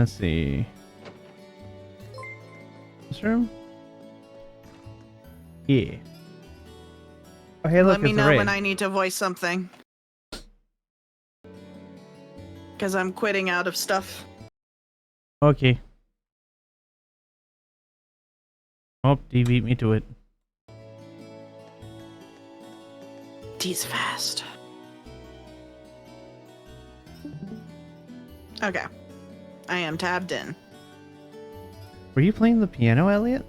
Let's see. This room? Yeah. Oh, hey, look, Let me it's a know raid. when I need to voice something. Because I'm quitting out of stuff. Okay. Oh, D beat me to it. D's fast. Okay. I am tabbed in. Were you playing the piano, Elliot?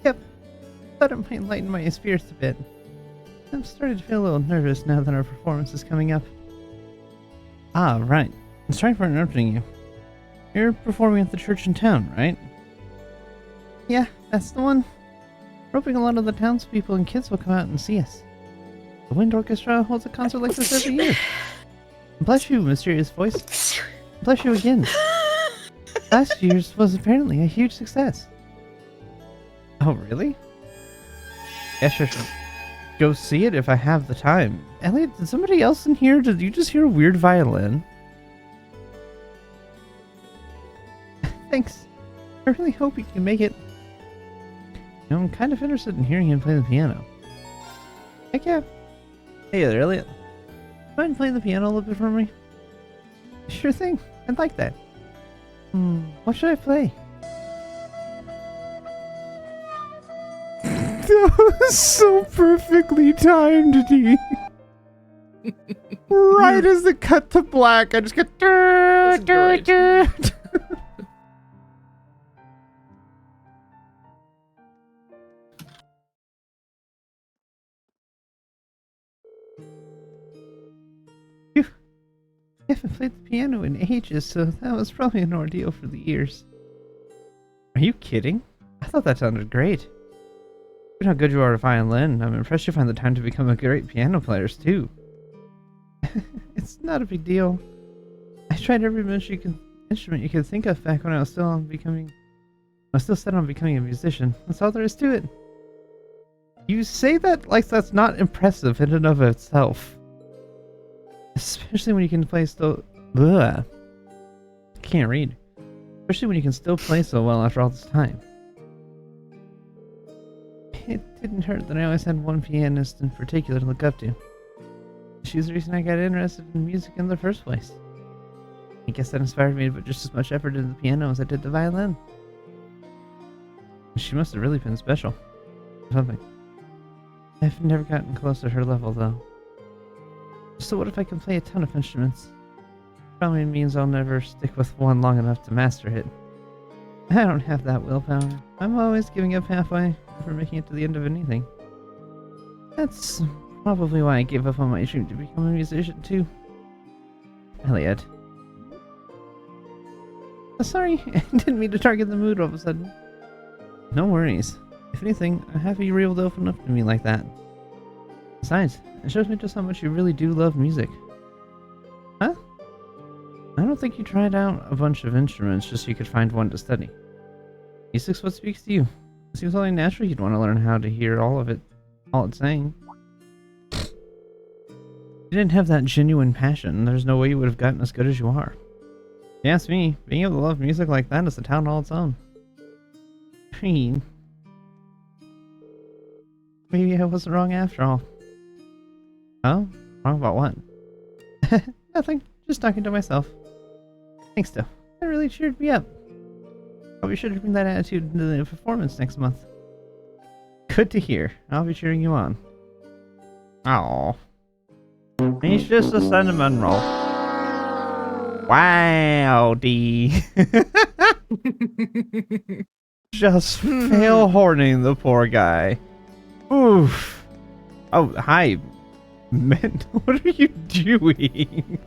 Yep. thought it might lighten my spirits a bit. I'm starting to feel a little nervous now that our performance is coming up. Ah, right. I'm sorry for interrupting you. You're performing at the church in town, right? Yeah, that's the one. We're hoping a lot of the townspeople and kids will come out and see us. The Wind Orchestra holds a concert like this every year. Bless you, mysterious voice. Bless you again. Last year's was apparently a huge success. Oh, really? Yeah, sure. Go see it if I have the time. Elliot, did somebody else in here? Did you just hear a weird violin? Thanks. I really hope you can make it. You know, I'm kind of interested in hearing him play the piano. Heck yeah. Hey there, Elliot. Mind playing the piano a little bit for me? Sure thing. I'd like that. What should I play? That was so perfectly timed, D. Right as it cut to black, I just get. I haven't played the piano in ages, so that was probably an ordeal for the ears. Are you kidding? I thought that sounded great. Given how good you are at violin, I'm impressed you find the time to become a great piano player, too. It's not a big deal. I tried every instrument you could think of back when I was still set on becoming a musician. That's all there is to it. You say that like that's not impressive in and of itself. Especially when you can play can't read. Especially when you can still play so well after all this time. It didn't hurt that I always had one pianist in particular to look up to. She's the reason I got interested in music in the first place. I guess that inspired me to put just as much effort into the piano as I did the violin. She must have really been special. Or something. I've never gotten close to her level, though. So what if I can play a ton of instruments? Probably means I'll never stick with one long enough to master it. I don't have that willpower. I'm always giving up halfway before making it to the end of anything. That's probably why I gave up on my dream to become a musician, too. Elliot. Sorry, I didn't mean to target the mood all of a sudden. No worries. If anything, I'm happy you were able to open up to me like that. Besides, it shows me just how much you really do love music. Huh? I don't think you tried out a bunch of instruments just so you could find one to study. Music's what speaks to you. It seems only natural you'd want to learn how to hear all it's saying. If you didn't have that genuine passion, there's no way you would have gotten as good as you are. If you ask me, being able to love music like that is a talent all its own. I mean, maybe I wasn't wrong after all. Oh? Wrong about what? Nothing. Just talking to myself. Thanks, though. That really cheered me up. I'll be sure to bring that attitude into the performance next month. Good to hear. I'll be cheering you on. Aww. He's just a cinnamon roll. Wow, D. Just fail horning the poor guy. Oof. Oh, hi. Man, what are you doing?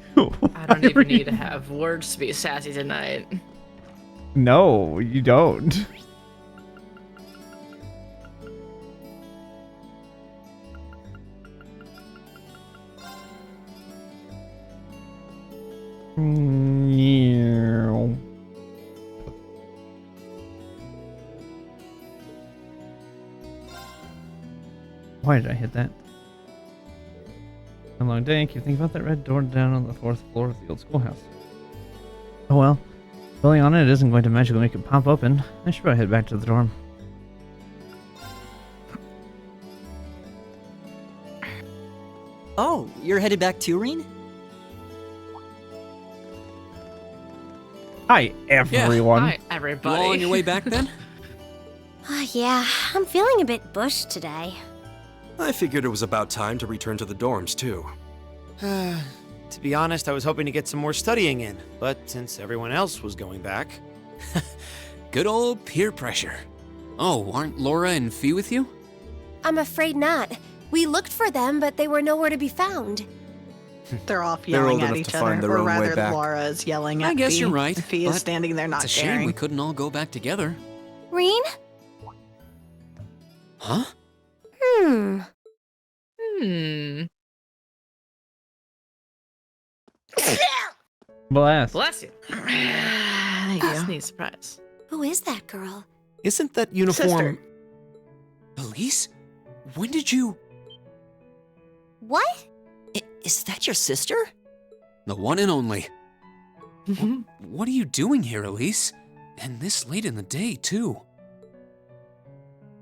I don't even need to have words to be sassy tonight. No, you don't. Why did I hit that? A long day. Keep thinking about that red door down on the 4th floor of the old schoolhouse. Oh well. Pulling on it isn't going to magically make it pop open. I should probably head back to the dorm. Oh, you're headed back to Reen? Hi, everyone. Hi, You everybody. all on your way back then? Yeah, I'm feeling a bit bushed today. I figured it was about time to return to the dorms, too. To be honest, I was hoping to get some more studying in, but since everyone else was going back... Good old peer pressure. Oh, aren't Laura and Fee with you? I'm afraid not. We looked for them, but they were nowhere to be found. They're off They're yelling old at enough each to find other. their Or own way rather, back. Laura is yelling at I guess Fee. you're right. Fee is but standing there not It's a shame caring. we couldn't all go back together. Reen? Huh? Hmm. Blast. Bless you. Thank That's a you. neat surprise. Who is that girl? Isn't that uniform... Sister. Elise? When did you... What? Is that your sister? The one and only. What are you doing here, Elise? And this late in the day, too.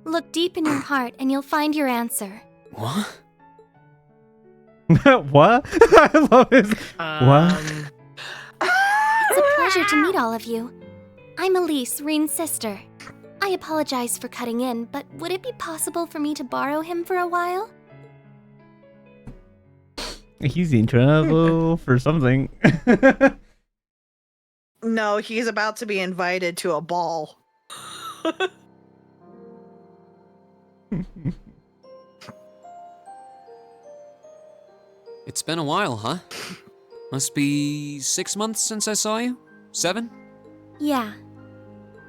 Look deep in your heart and you'll find your answer. What? What? I love his. What? It's a pleasure to meet all of you. I'm Elise, Reen's sister. I apologize for cutting in, but would it be possible for me to borrow him for a while? He's in trouble for something. No, he's about to be invited to a ball. It's been a while, huh? Must be 6 months since I saw you? 7? Yeah.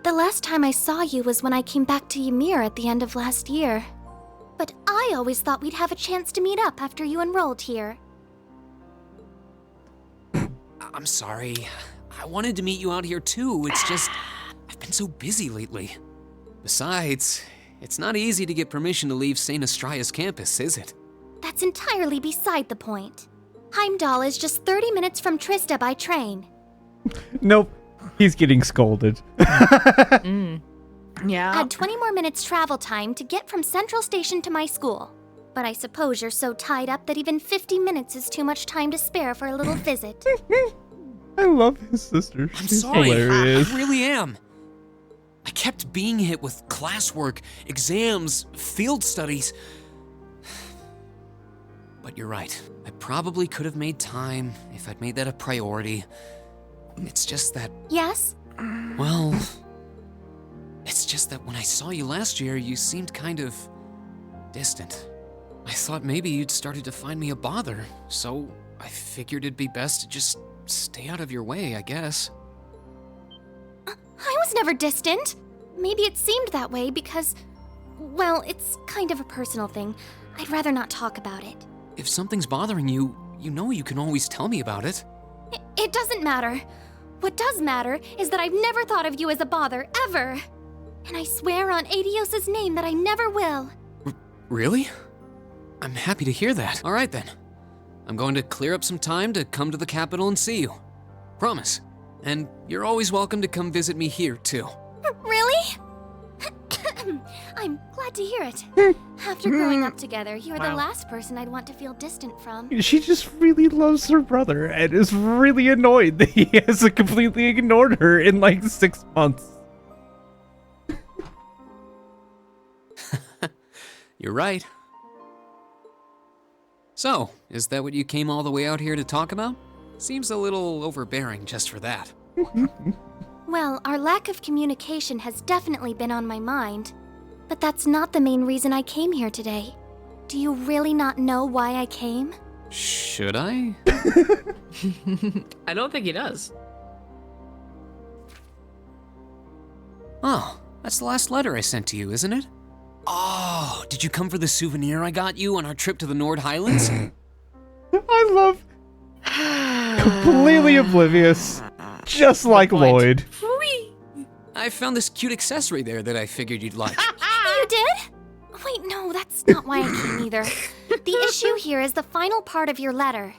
The last time I saw you was when I came back to Ymir at the end of last year. But I always thought we'd have a chance to meet up after you enrolled here. I'm sorry. I wanted to meet you out here too. It's just, I've been so busy lately. Besides, it's not easy to get permission to leave St. Astraea's campus, is it? That's entirely beside the point. Heimdall is just 30 minutes from Trista by train. Nope. He's getting scolded. Yeah. Add 20 more minutes travel time to get from Central Station to my school. But I suppose you're so tied up that even 50 minutes is too much time to spare for a little visit. I love his sister. I'm She's sorry. hilarious. I really am. I kept being hit with classwork, exams, field studies. But you're right. I probably could have made time if I'd made that a priority. It's just that, Yes? well, it's just that when I saw you last year, you seemed kind of distant. I thought maybe you'd started to find me a bother, so I figured it'd be best to just stay out of your way, I guess. I was never distant. Maybe it seemed that way because, well, it's kind of a personal thing. I'd rather not talk about it. If something's bothering you, you know you can always tell me about it. It doesn't matter. What does matter is that I've never thought of you as a bother, ever. And I swear on Adios's name that I never will. Really? I'm happy to hear that. All right then. I'm going to clear up some time to come to the capital and see you. Promise. And you're always welcome to come visit me here, too. Really? I'm glad to hear it. After growing up together, you're the Wow. last person I'd want to feel distant from. She just really loves her brother and is really annoyed that he has completely ignored her in like 6 months. You're right. So, is that what you came all the way out here to talk about? Seems a little overbearing just for that. Well, our lack of communication has definitely been on my mind. But that's not the main reason I came here today. Do you really not know why I came? Should I? I don't think he does. Oh, that's the last letter I sent to you, isn't it? Oh, did you come for the souvenir I got you on our trip to the Nord Highlands? I love completely oblivious, just like point. Lloyd. I found this cute accessory there that I figured you'd like. You did? Wait, no, that's not why I came either. The issue here is the final part of your letter.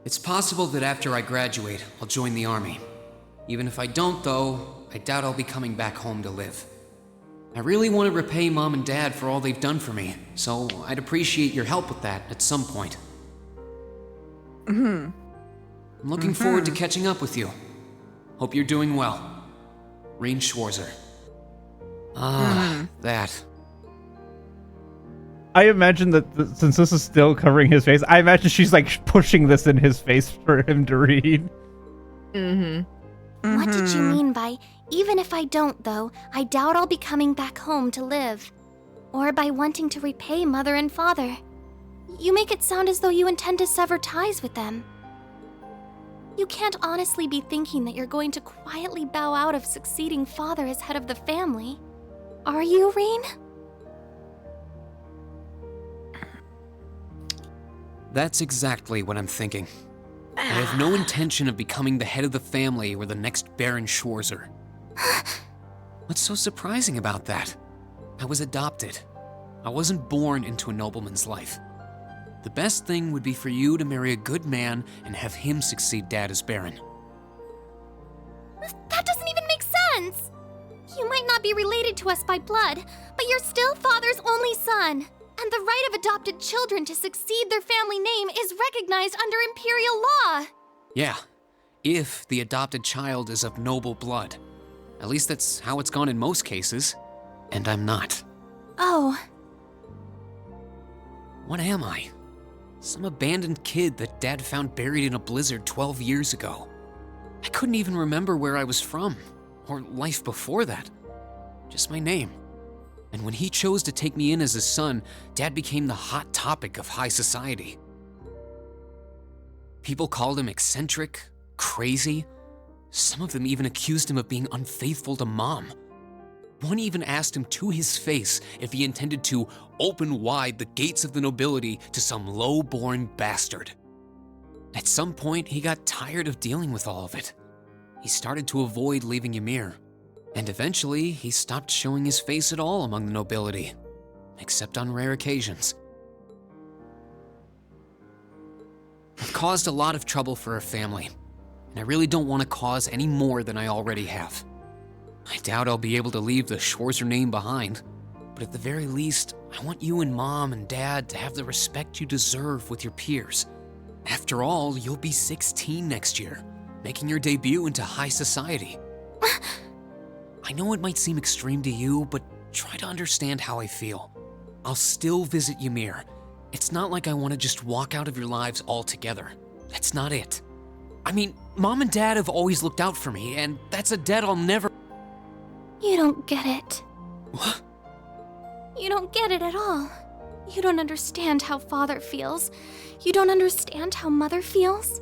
It's possible that after I graduate, I'll join the army. Even if I don't, though, I doubt I'll be coming back home to live. I really want to repay Mom and Dad for all they've done for me, so I'd appreciate your help with that at some point. I'm looking forward to catching up with you. Hope you're doing well. Reen Schwarzer. That. I imagine that since this is still covering his face, I imagine she's like pushing this in his face for him to read. What did you mean by, even if I don't, though, I doubt I'll be coming back home to live? or by wanting to repay mother and father. You make it sound as though you intend to sever ties with them. You can't honestly be thinking that you're going to quietly bow out of succeeding father as head of the family. Are you, Rean? That's exactly what I'm thinking. I have no intention of becoming the head of the family or the next Baron Schwarzer. What's so surprising about that? I was adopted. I wasn't born into a nobleman's life. The best thing would be for you to marry a good man and have him succeed Dad as Baron. That doesn't even make sense! You might not be related to us by blood, but you're still father's only son. And the right of adopted children to succeed their family name is recognized under imperial law. Yeah, if the adopted child is of noble blood. At least that's how it's gone in most cases. And I'm not. Oh. What am I? Some abandoned kid that Dad found buried in a blizzard 12 years ago. I couldn't even remember where I was from, or life before that. Just my name. And when he chose to take me in as his son, Dad became the hot topic of high society. People called him eccentric, crazy. Some of them even accused him of being unfaithful to Mom. One even asked him to his face if he intended to open wide the gates of the nobility to some low-born bastard. At some point, he got tired of dealing with all of it. He started to avoid leaving Ymir. And eventually, he stopped showing his face at all among the nobility, except on rare occasions. I've caused a lot of trouble for our family, and I really don't want to cause any more than I already have. I doubt I'll be able to leave the Schwarzer name behind, but at the very least, I want you and Mom and Dad to have the respect you deserve with your peers. After all, you'll be 16 next year, making your debut into high society. I know it might seem extreme to you, but try to understand how I feel. I'll still visit Ymir. It's not like I want to just walk out of your lives altogether. That's not it. I mean, Mom and Dad have always looked out for me, and that's a debt I'll never... You don't get it. What? You don't get it at all. You don't understand how father feels. You don't understand how mother feels.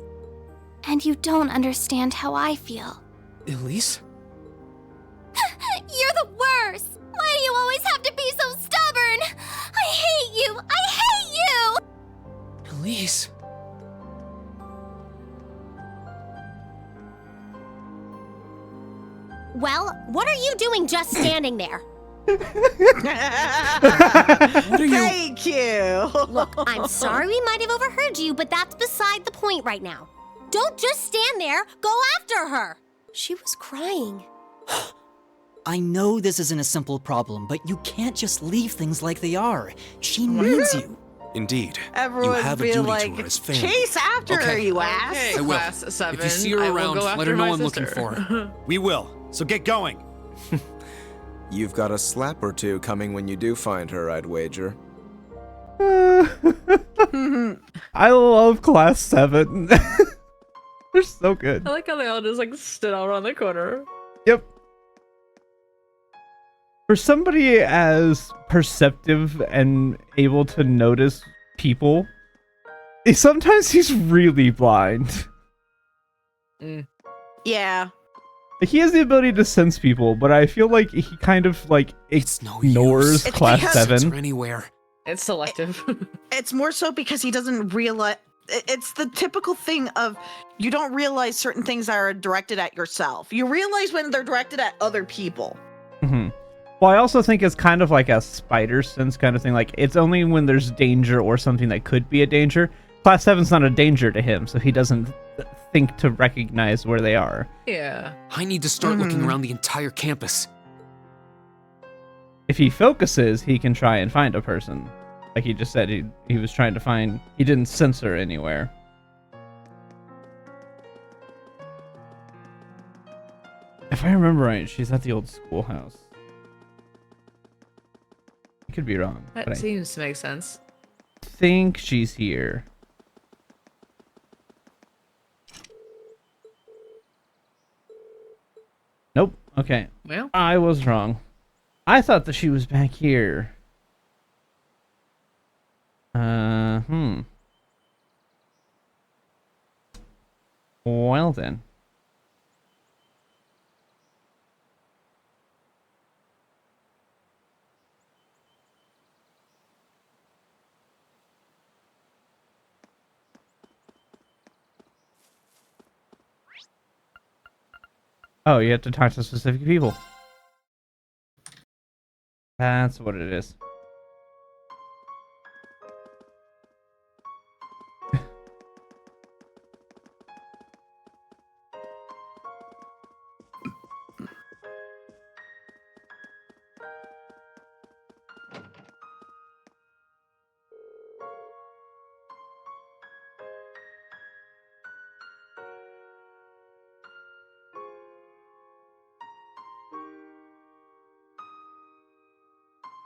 And you don't understand how I feel. Elise? You're the worst! Why do you always have to be so stubborn? I hate you! I hate you! Elise? Well, what are you doing just standing there? What are you... Thank you. Look, I'm sorry we might have overheard you, but that's beside the point right now. Don't just stand there, go after her! She was crying. I know this isn't a simple problem, but you can't just leave things like they are. She needs you. Indeed. Everyone's you have a being duty like, to her as family. chase after her, you ass. Okay, I will. class 7. If you see her I will around, go let after her know my I'm looking sister. for her. We will, so get going. You've got a slap or two coming when you do find her, I'd wager. I love Class 7. They're so good. I like how they all just like stood out on the corner. Yep. For somebody as perceptive and able to notice people, sometimes he's really blind. Yeah. He has the ability to sense people, but I feel like he kind of like It's no ignores use. It's Class because- 7. Or anywhere. It's selective. It's more so because he doesn't realize. It's the typical thing of you don't realize certain things are directed at yourself. You realize when they're directed at other people. Mm-hmm. Well, I also think it's kind of like a spider sense kind of thing. Like, it's only when there's danger or something that could be a danger. Class 7's not a danger to him, so he doesn't think to recognize where they are. Yeah. I need to start looking around the entire campus. If he focuses, he can try and find a person. Like he just said, he was trying to find... He didn't censor anywhere. If I remember right, she's at the old schoolhouse. I could be wrong, That but seems to make sense. I think she's here. Nope. Okay. Well, I was wrong. I thought that she was back here. Well then. Oh, you have to talk to specific people. That's what it is.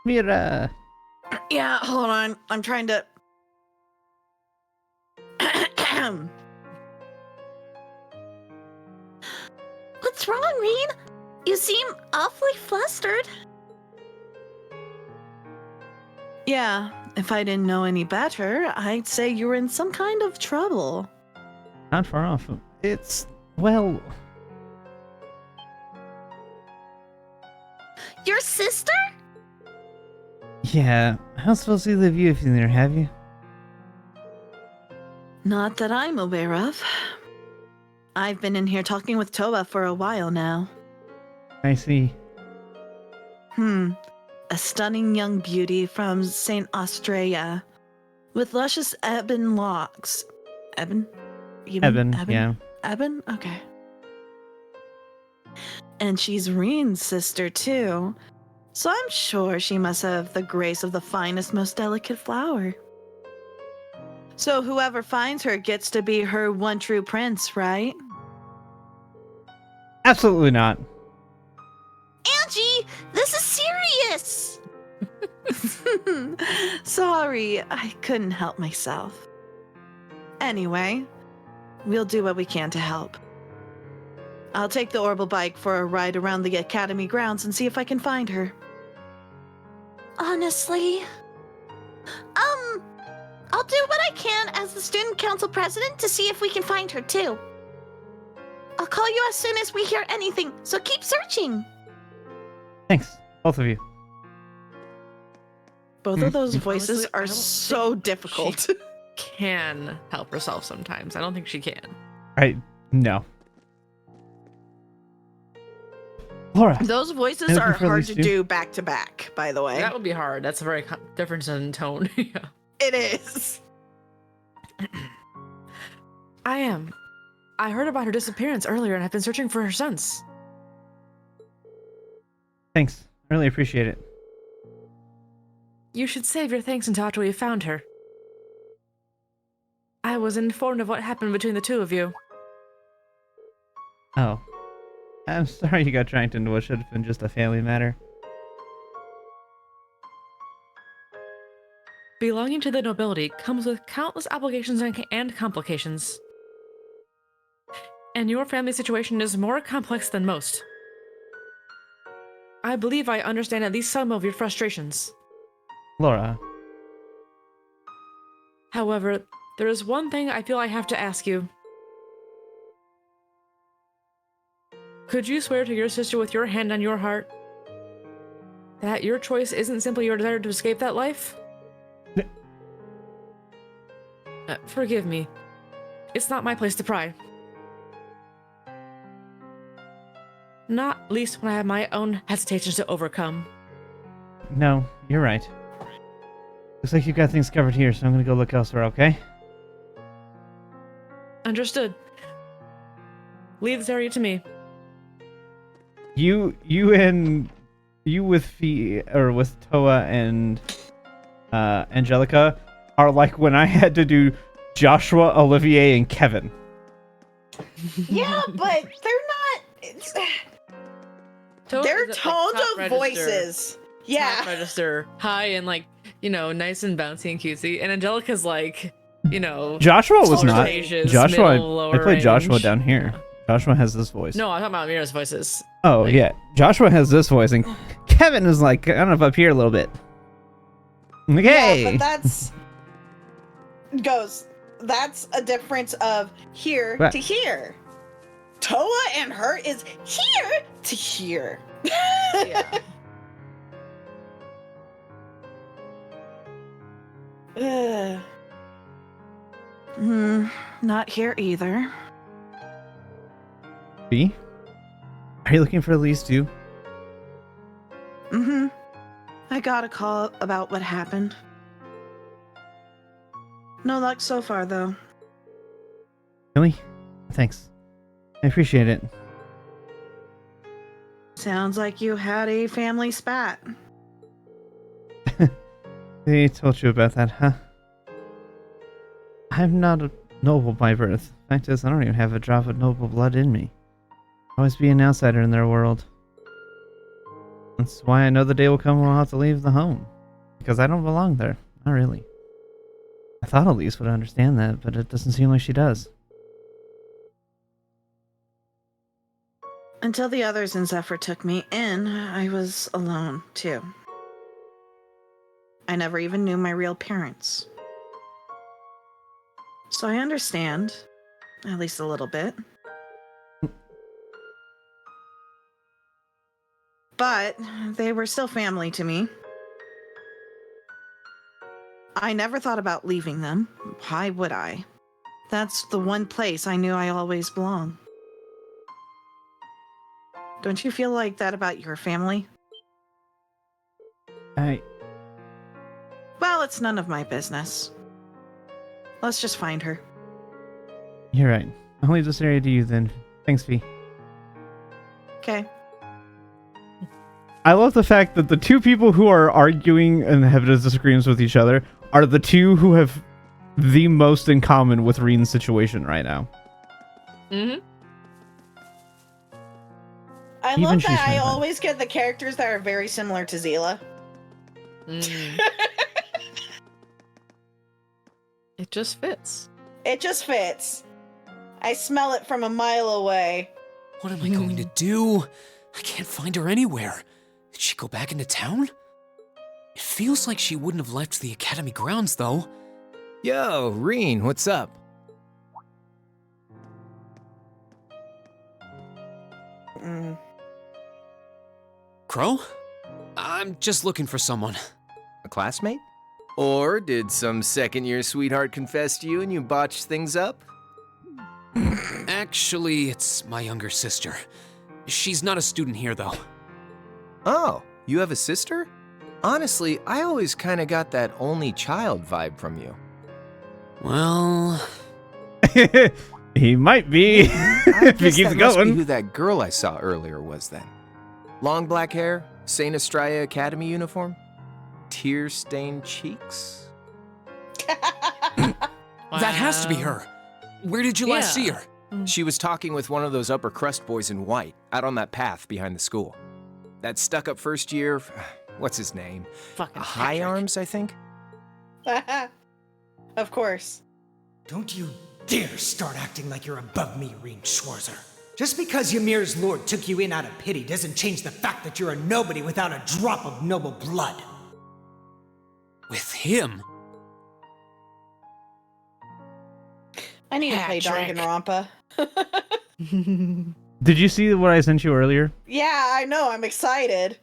Mira. Yeah, hold on. I'm trying to. What's wrong, Reed? You seem awfully flustered. Yeah, if I didn't know any better, I'd say you were in some kind of trouble. Not far off. It's, well... Your sister? Yeah, how supposed to leave you if you there, have you? Not that I'm aware of. I've been in here talking with Toba for a while now. I see. A stunning young beauty from St. Australia, with luscious ebon locks. Ebon? Eben, yeah. Eben? Okay. And she's Reen's sister, too. So I'm sure she must have the grace of the finest, most delicate flower. So whoever finds her gets to be her one true prince, right? Absolutely not. Angie, this is serious! Sorry, I couldn't help myself. Anyway, we'll do what we can to help. I'll take the Orbital bike for a ride around the Academy grounds and see if I can find her. Honestly, I'll do what I can as the student council president to see if we can find her too. I'll call you as soon as we hear anything, so keep searching. Thanks, both of you. Both of those voices Honestly, I are don't so think difficult. She can help herself sometimes. I don't think she can. No. Laura. Those voices Anything are for hard these to two? do back to back, by the way. That would be hard. That's a very difference in tone. Yeah. It is. I heard about her disappearance earlier and I've been searching for her since. Thanks. I really appreciate it. You should save your thanks until after we found her. I was informed of what happened between the two of you. Oh. I'm sorry you got dragged into what should have been just a family matter. Belonging to the nobility comes with countless obligations and complications. And your family situation is more complex than most. I believe I understand at least some of your frustrations. Laura. However, there is one thing I feel I have to ask you. Could you swear to your sister with your hand on your heart that your choice isn't simply your desire to escape that life? Forgive me. It's not my place to pry. Not least when I have my own hesitations to overcome. No, you're right. Looks like you've got things covered here, so I'm gonna go look elsewhere, okay? Understood. Leave this area to me. You with Toa and Angelica are like when I had to do Joshua, Olivier, and Kevin. Yeah, but they're not. It's, they're tones of voices. Yeah. Top register high and like, nice and bouncy and cutesy. And Angelica's like, Joshua was not. stages, Joshua, middle, lower I played Joshua range. down here. Joshua has this voice. No, I'm talking about Mira's voices. Oh, yeah. Joshua has this voice, and Kevin is like kind of up here a little bit. Okay. Yeah, but goes, that's a difference of here What? to here. Toa and her is here to here. Yeah. Ugh. Not here either. B? Are you looking for Elise too? I got a call about what happened. No luck so far, though. Really? Thanks. I appreciate it. Sounds like you had a family spat. They told you about that, huh? I'm not a noble by birth. Fact is, I don't even have a drop of noble blood in me. I'll always be an outsider in their world. That's why I know the day will come when I'll have to leave the home. Because I don't belong there. Not really. I thought Elise would understand that, but it doesn't seem like she does. Until the others in Zephyr took me in, I was alone, too. I never even knew my real parents. So I understand, at least a little bit. But they were still family to me. I never thought about leaving them. Why would I? That's the one place I knew I always belong. Don't you feel like that about your family? Well, it's none of my business. Let's just find her. You're right. I'll leave this area to you then. Thanks, V. Okay. I love the fact that the two people who are arguing and have disagreements with each other are the two who have the most in common with Reen's situation right now. Mm-hmm. I Even love she's that I right. always get the characters that are very similar to Zila. It just fits. It just fits. I smell it from a mile away. What am I going to do? I can't find her anywhere. Did she go back into town? It feels like she wouldn't have left the academy grounds, though. Yo, Reen, what's up? Crow? I'm just looking for someone. A classmate? Or did some second-year sweetheart confess to you and you botched things up? Actually, it's my younger sister. She's not a student here, though. Oh, you have a sister? Honestly, I always kind of got that only child vibe from you. Well... He might be. I If he guess keeps that must be going. who that girl I saw earlier was then. Long black hair, St. Estrella Academy uniform, tear-stained cheeks. That has to be her. Where did you last see her? She was talking with one of those upper crust boys in white, out on that path behind the school. That stuck-up first year, what's his name? Fucking High Patrick. Arms, I think? Of course. Don't you dare start acting like you're above me, Reen Schwarzer. Just because Ymir's lord took you in out of pity doesn't change the fact that you're a nobody without a drop of noble blood. With him? I need to play Patrick. Danganronpa. Did you see what I sent you earlier? Yeah, I know. I'm excited. It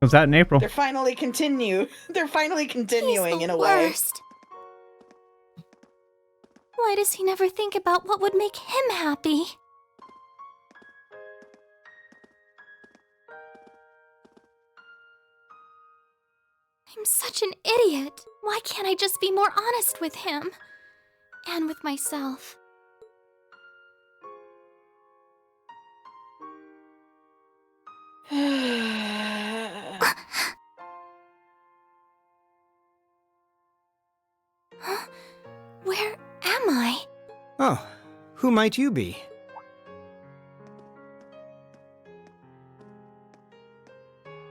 was out in April. They're finally continuing in a way. Worst. Why does he never think about what would make him happy? I'm such an idiot. Why can't I just be more honest with him? And with myself. Where am I? Oh, who might you be?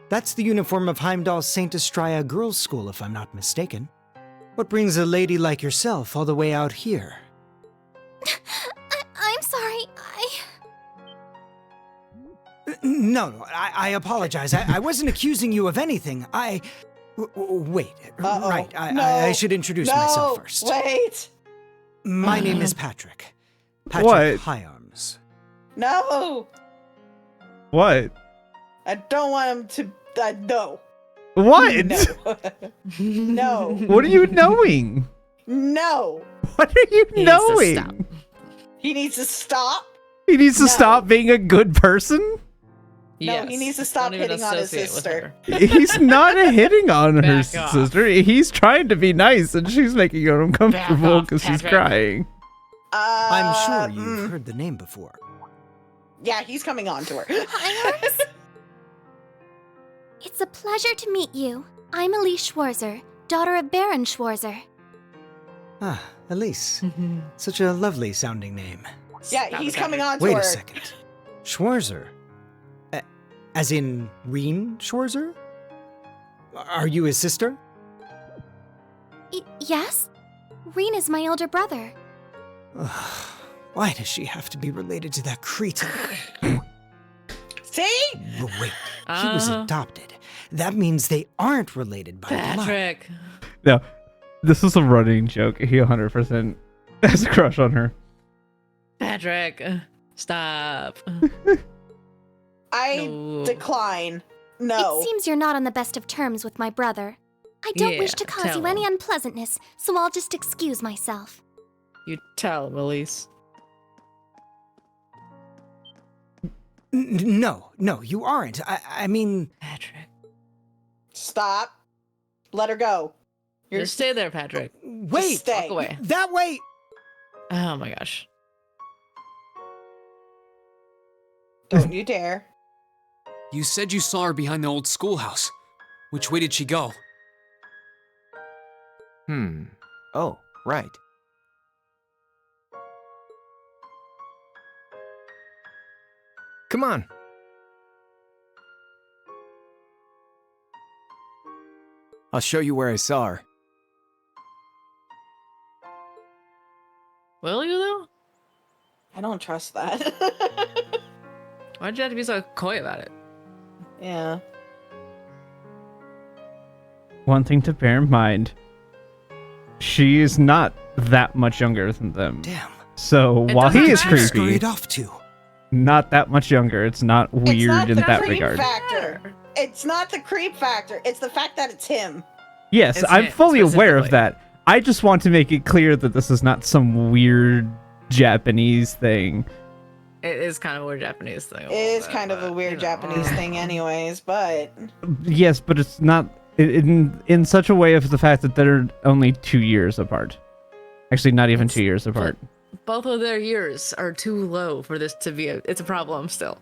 That's the uniform of Heimdall's St. Estrella Girls' School, if I'm not mistaken. What brings a lady like yourself all the way out here? I'm sorry, No, I apologize. I wasn't accusing you of anything. Wait, Uh-oh. right. No. I should introduce myself first. Wait. My name is Patrick. Patrick What? High Arms. No. What? I don't want him to. No. What? No. No. What are you knowing? No. What are you He needs to knowing? stop. He needs to stop. He needs to No. stop being a good person? No, he needs to stop Don't even hitting on his associate with sister. her. He's not hitting on her Back off. sister. He's trying to be nice, and she's making it uncomfortable off, because she's Patrick. crying. I'm sure you've heard the name before. Yeah, he's coming on to her. Iris? It's a pleasure to meet you. I'm Elise Schwarzer, daughter of Baron Schwarzer. Ah, Elise. Such a lovely sounding name. Yeah, Stop he's it, coming Patrick. on to Wait her. a second. Schwarzer? As in Reen Schwarzer? Are you his sister? Yes? Reen is my older brother. Why does she have to be related to that cretin? See? But wait, he was adopted. That means they aren't related by blood. Patrick. No, this is a running joke. He 100% has a crush on her. Patrick. Stop. I No. decline. No. It seems you're not on the best of terms with my brother. I don't Yeah, wish to cause tell you any him. unpleasantness, so I'll just excuse myself. You tell him, Elise. No, you aren't. I mean... Patrick. Stop. Let her go. Just stay there, Patrick. Wait! stay. Walk away. That way! Oh my gosh. Don't you dare. You said you saw her behind the old schoolhouse. Which way did she go? Oh, right. Come on. I'll show you where I saw her. Will you, though? I don't trust that. Why'd you have to be so coy about it? Yeah. One thing to bear in mind, she is not that much younger than them. Damn. So It while he doesn't is matter. creepy, Scurried off to. not that much younger. It's not It's weird not in the that creep regard. factor. It's not the creep factor. It's the fact that it's him. Yes, It's I'm him, fully aware of specifically. that. I just want to make it clear that this is not some weird Japanese thing. It is kind of a weird Japanese thing. It is kind of a weird Japanese thing anyways, but... Yes, but it's not in such a way of the fact that they're only 2 years apart. Actually, not even 2 years apart. Both of their years are too low for this to be it's a problem still.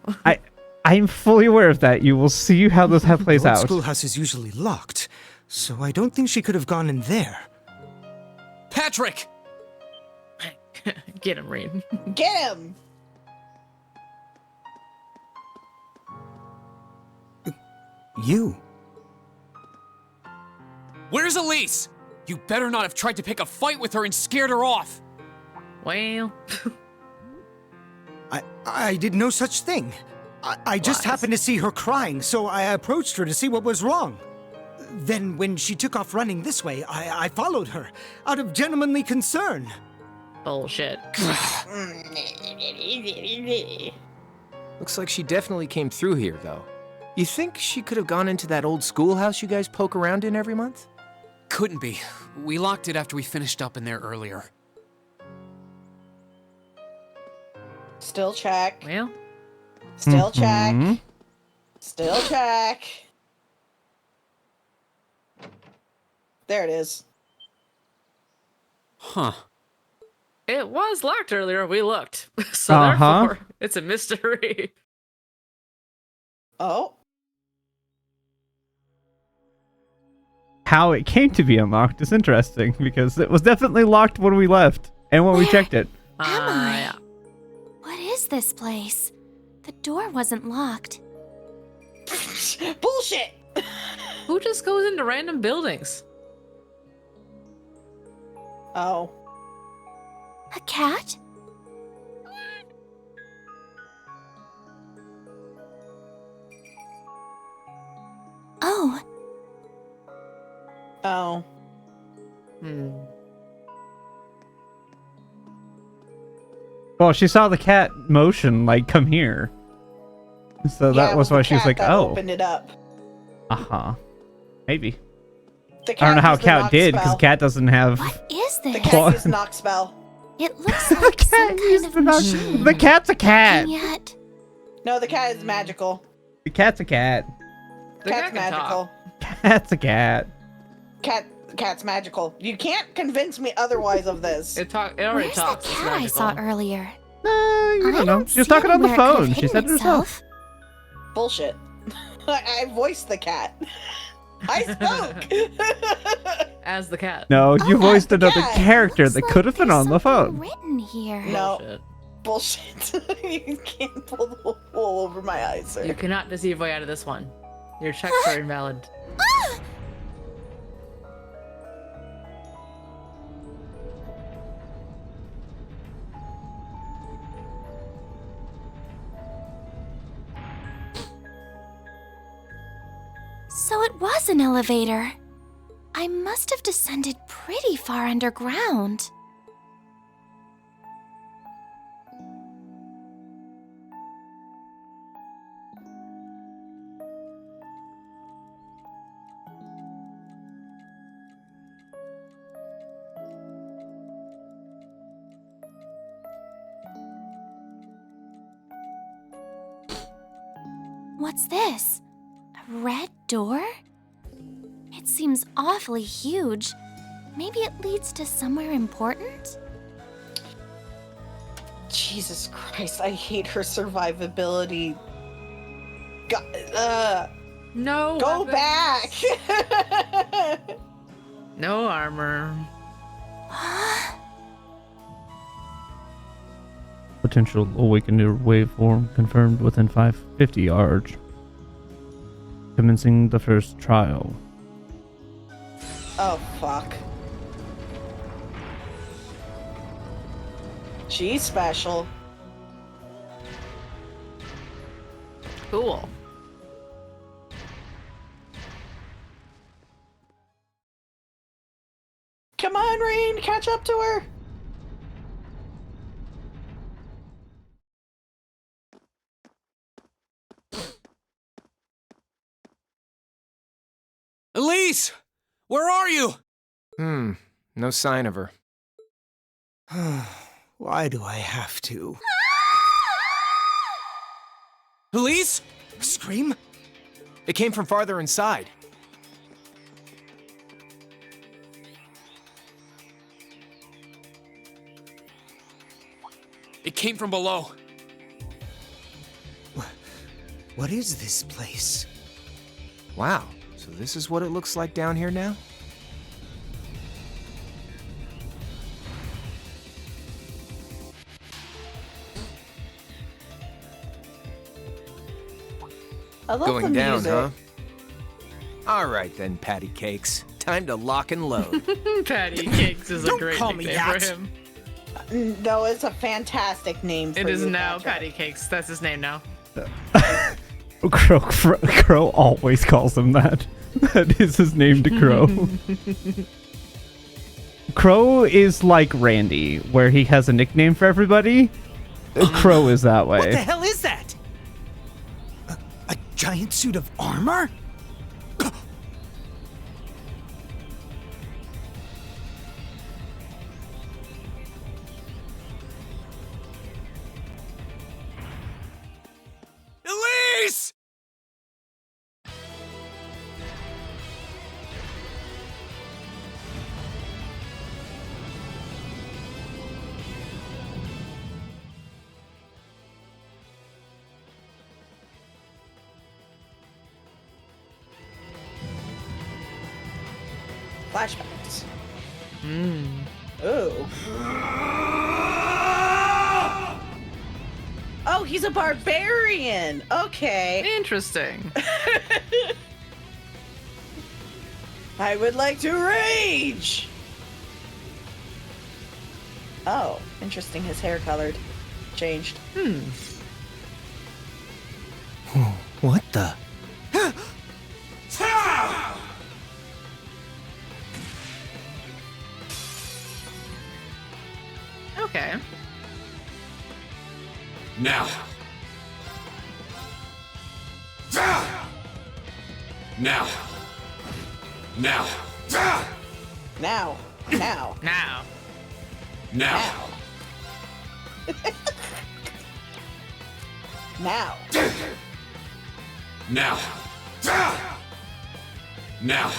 I'm fully aware of that. You will see how this plays The old out. schoolhouse is usually locked, so I don't think she could have gone in there. Patrick! Get him, Reen. Get him! You? Where's Elise? You better not have tried to pick a fight with her and scared her off. Well, I did no such thing. I just Lies. happened to see her crying, so I approached her to see what was wrong. Then, when she took off running this way, I followed her, out of gentlemanly concern. bullshit. Looks like she definitely came through here, though. You think she could have gone into that old schoolhouse you guys poke around in every month? Couldn't be. We locked it after we finished up in there earlier. Still check. Well, Still check. Mhm. Still check. There it is. Huh. it was locked earlier. We looked. So Uh-huh. therefore, it's a mystery. Oh. How it came to be unlocked is interesting because it was definitely locked when we left and when we checked it. Am I? Yeah. What is this place? The door wasn't locked. Bullshit! Who just goes into random buildings? Oh. A cat? Oh. Oh. Well, she saw the cat motion, like, come here. So Yeah, that it was why the she was cat like, that oh. opened it up. Uh-huh. Maybe. The I don't know how used the cat knock did, because spell. cat doesn't have... What is The this? cat used knock spell. It looks like some kind of machine. The cat's a cat! And yet, No, the cat is magical. The cat's a cat. The Cat's cat can magical. Cat's a cat. Cat's magical. You can't convince me otherwise of this. It already where's talks. the It's cat I saw magical. earlier? You don't know. don't She was see talking on the anywhere it could've phone. She hidden said it herself. Bullshit. I voiced the cat. I spoke. As the cat. No, you voiced the another cat. character Looks that like could have been there's on the something phone. written here. No. Bullshit. Bullshit. You can't pull the wool over my eyes, sir. You cannot deceive way out of this one. Your checks are invalid. So it was an elevator. I must have descended pretty far underground. What's this? A red door? It seems awfully huge. Maybe it leads to somewhere important? Jesus Christ, I hate her survivability. No. Go back! No armor. Potential awakener waveform confirmed within 550 yards. Commencing the first trial. Oh, fuck. She's special. Cool. Come on, Rain, catch up to her. Elise! Where are you? No sign of her. Why do I have to? Elise? Scream? It came from farther inside. It came from below. What is this place? Wow, so this is what it looks like down here now? I love Going the down, music. huh? All right then, patty cakes. Time to lock and load. Patty Cakes is a Don't great call me nickname that. for him. No, it's a fantastic name for It is you, now Patrick. Patty Cakes. That's his name now. Crow always calls him that. That is his name to Crow. Crow is like Randy, where he has a nickname for everybody. Crow is that What the way. hell is that? A giant suit of armor? Elise! Flashbacks. Hmm. Ooh. Oh, he's a barbarian. Okay. Interesting. I would like to rage. Oh, interesting. His hair colored changed. What the? Okay. Now. Now. Now. Now. Now. Now. Now. Now. Now. Now.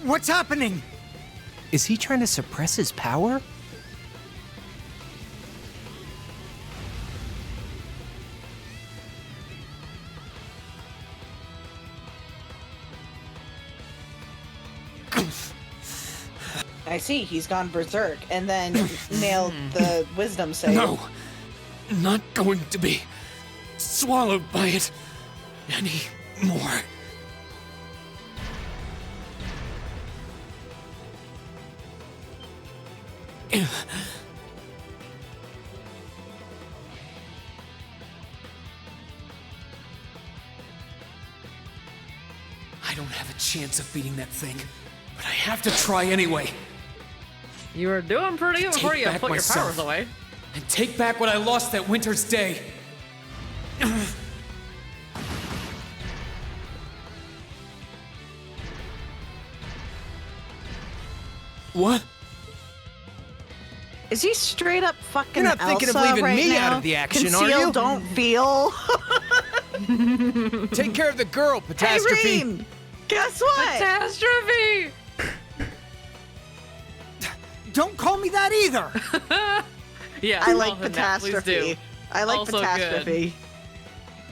What's happening? Is he trying to suppress his power? I see, he's gone berserk and then nailed the wisdom save. No. Not going to be swallowed by it anymore. I don't have a chance of beating that thing, but I have to try anyway. You were doing pretty good before you Take back put your myself. powers away. And take back what I lost that winter's day. What? Is he straight up fucking You're not thinking of Elsa leaving right me now? out of the action, are Conceal, you? don't feel. Take care of the girl, Hey, Catastrophe. Reem, guess what? Catastrophe! Don't call me that either. Yeah, I call like him that, please do. catastrophe. I like Also catastrophe.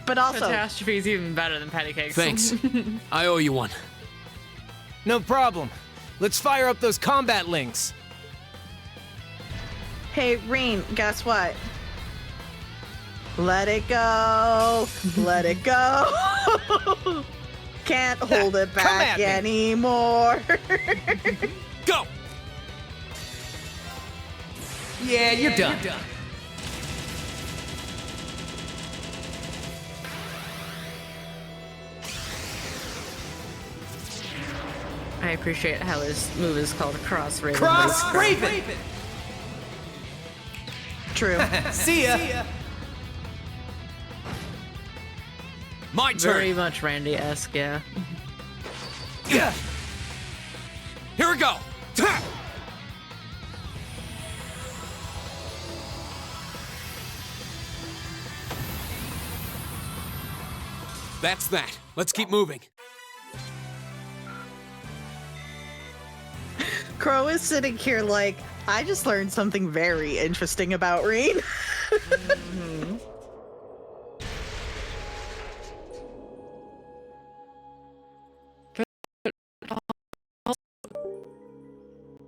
But also, Catastrophe is even better than patty cakes. Thanks. I owe you one. No problem. Let's fire up those combat links. hey, Reem, guess what? Let it go. Let it go. Can't hold it Come back at me. anymore. Go! Yeah, you're done. I appreciate how his move is called Cross Raven. Cross Raven! True. See ya! My turn! Very much Randy-esque, yeah. Yeah. Here we go! Ta! That's that. Let's keep moving. Crow is sitting here like, I just learned something very interesting about Reen.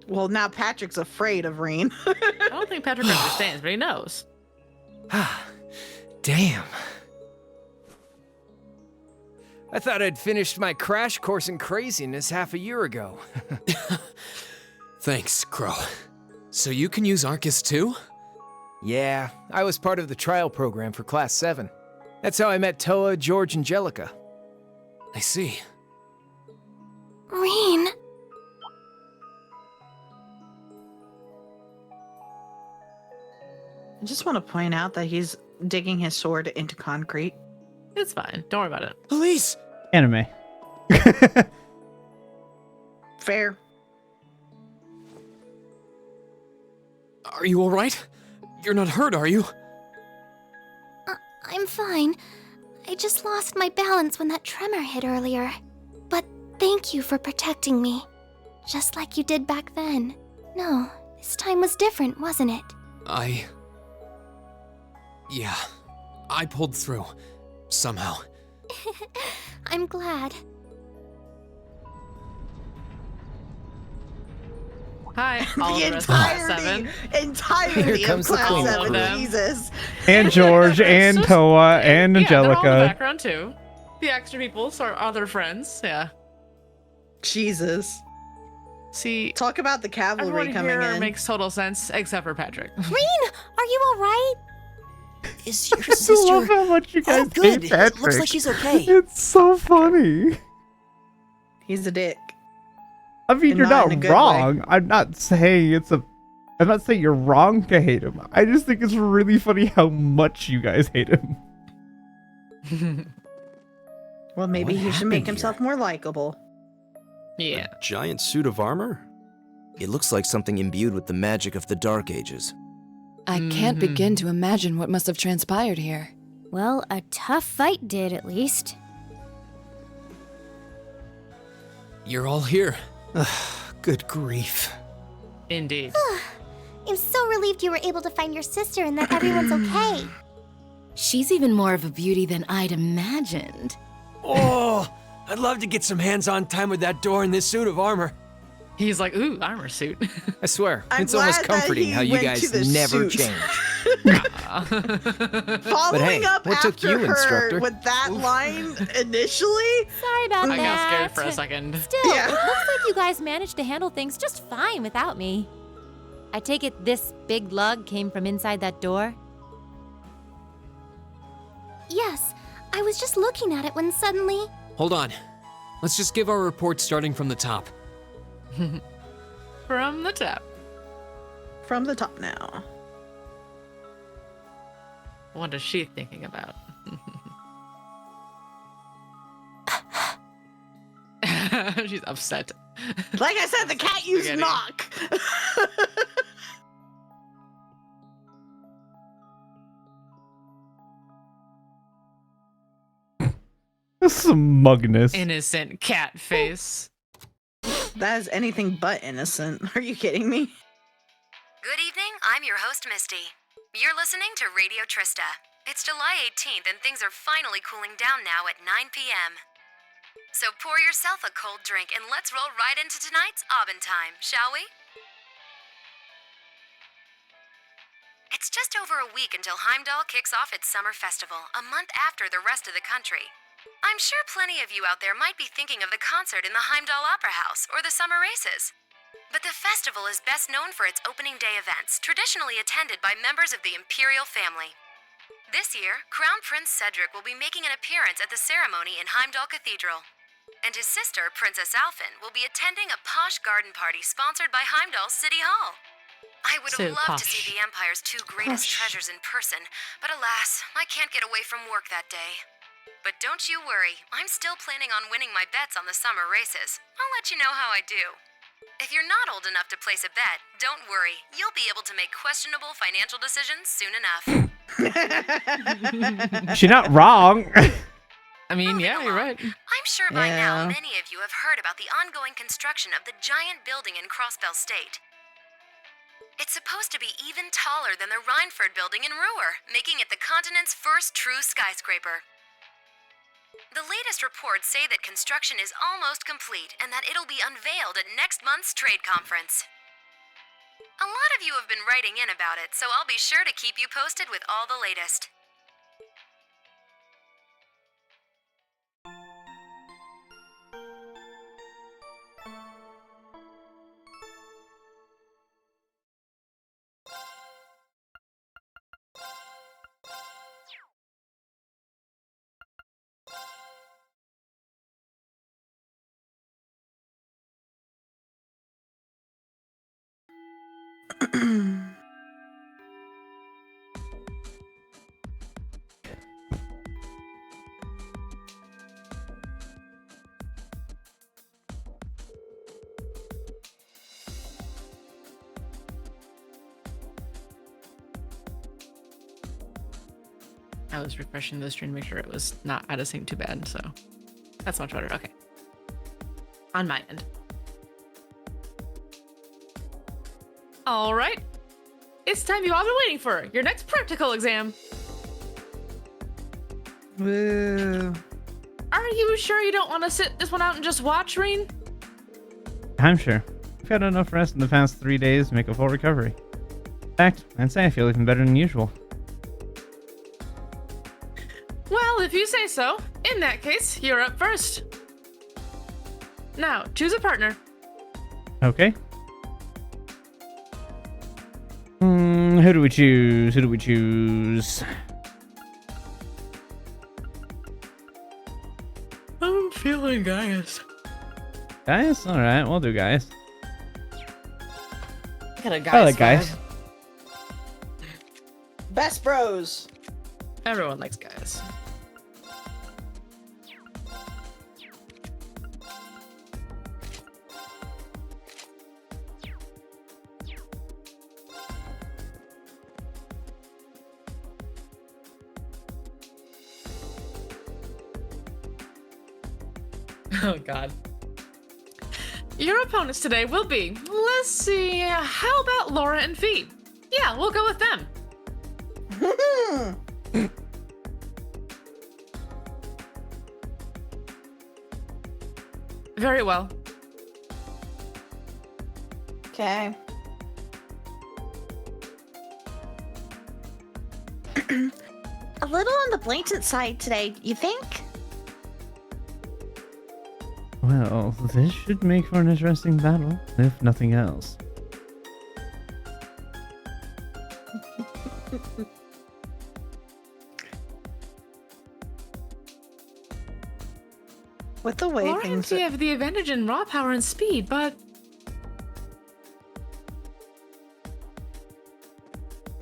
Well, now Patrick's afraid of Reen. I don't think Patrick understands, but he knows. Damn. I thought I'd finished my crash course in craziness half a year ago. Thanks, Crow. So you can use Arcus too? Yeah, I was part of the trial program for Class 7. That's how I met Toa, George, and Jellica. I see. Reen. I just want to point out that he's digging his sword into concrete. It's fine. Don't worry about it. Elise! Anime. Fair. Are you alright? You're not hurt, are you? I'm fine. I just lost my balance when that tremor hit earlier. But thank you for protecting me. Just like you did back then. No, this time was different, wasn't it? Yeah. I pulled through. Somehow. I'm glad. Hi, all The the rest of class entirety Here of comes the class queen. 7. All of Jesus. And George, and Toa, and Yeah, they're all in the Angelica. background too. The extra people are other friends. Yeah. Jesus. See, Talk about the cavalry everyone coming here in. makes total sense except for Patrick. Green, are you all right? Is your I love sister? how much you guys Oh, good. hate It looks Patrick. like she's okay. It's so funny. He's a dick. I mean, And you're not not in a good wrong. I'm not saying I'm not saying you're wrong to hate him. I just think it's really funny how much you guys hate him. Well, maybe What he should make happened himself here? more likable. Yeah. Giant suit of armor? It looks like something imbued with the magic of the Dark Ages. I can't begin to imagine what must have transpired here. Well, a tough fight did, at least. You're all here. Good grief. Indeed. I'm so relieved you were able to find your sister and that everyone's okay. She's even more of a beauty than I'd imagined. Oh, I'd love to get some hands-on time with that door in this suit of armor. He's like, ooh, armor suit. I swear, I'm it's almost glad that comforting he how you went guys to the never suit. change. Following hey, up what after took you, her instructor? with that line initially. Sorry about I got that. scared for a second. Still, Yeah. it looks like you guys managed to handle things just fine without me. I take it this big lug came from inside that door? Yes, I was just looking at it when suddenly. Hold on. Let's just give our report starting from the top. From the top. From the top now. What is she thinking about? She's upset. Like I said, the cat used Spaghetti. knock. Smugness. Innocent cat face. That is anything but innocent. Are you kidding me? Good evening, I'm your host, Misty. You're listening to Radio Trista. It's July 18th and things are finally cooling down now at 9 p.m. So pour yourself a cold drink and let's roll right into tonight's Aubin time, shall we? It's just over a week until Heimdall kicks off its summer festival, a month after the rest of the country. I'm sure plenty of you out there might be thinking of the concert in the Heimdall Opera House or the summer races. But the festival is best known for its opening day events, traditionally attended by members of the Imperial family. This year, Crown Prince Cedric will be making an appearance at the ceremony in Heimdall Cathedral. And his sister, Princess Alphen, will be attending a posh garden party sponsored by Heimdall City Hall. I would have So loved to posh. see the Empire's two greatest treasures in person, but alas, I can't get away from work that day. But don't you worry, I'm still planning on winning my bets on the summer races. I'll let you know how I do. If you're not old enough to place a bet, don't worry. You'll be able to make questionable financial decisions soon enough. She's not wrong. I mean, yeah, you're right. I'm sure by now Yeah. many of you have heard about the ongoing construction of the giant building in Crossbell State. It's supposed to be even taller than the Rhineford building in Ruhr, making it the continent's first true skyscraper. The latest reports say that construction is almost complete and that it'll be unveiled at next month's trade conference. A lot of you have been writing in about it, so I'll be sure to keep you posted with all the latest. I was refreshing the stream to make sure it was not out of sync too bad, so that's much better. Okay. On my end. All right. It's time you've all been waiting for. Your next practical exam. Woo. Are you sure you don't want to sit this one out and just watch, Reen? I'm sure. had enough rest in the past 3 days to make a full recovery. In fact, I'd say I feel even better than usual. Well, if you say so. In that case, you're up first. Now, choose a partner. Okay. Who do we choose? Who do we choose? I'm feeling Gaius. Guys? Alright, we'll do guys. I got a I like guys. Best bros. Everyone likes Gaius. Oh god. Your opponents today will be, let's see, how about Laura and Fee? Yeah, we'll go with them. Very well. Okay. A little on the blatant side today, you think? Well, this should make for an interesting battle, if nothing else. With the way Laura and things Fee have the advantage in raw power and speed, but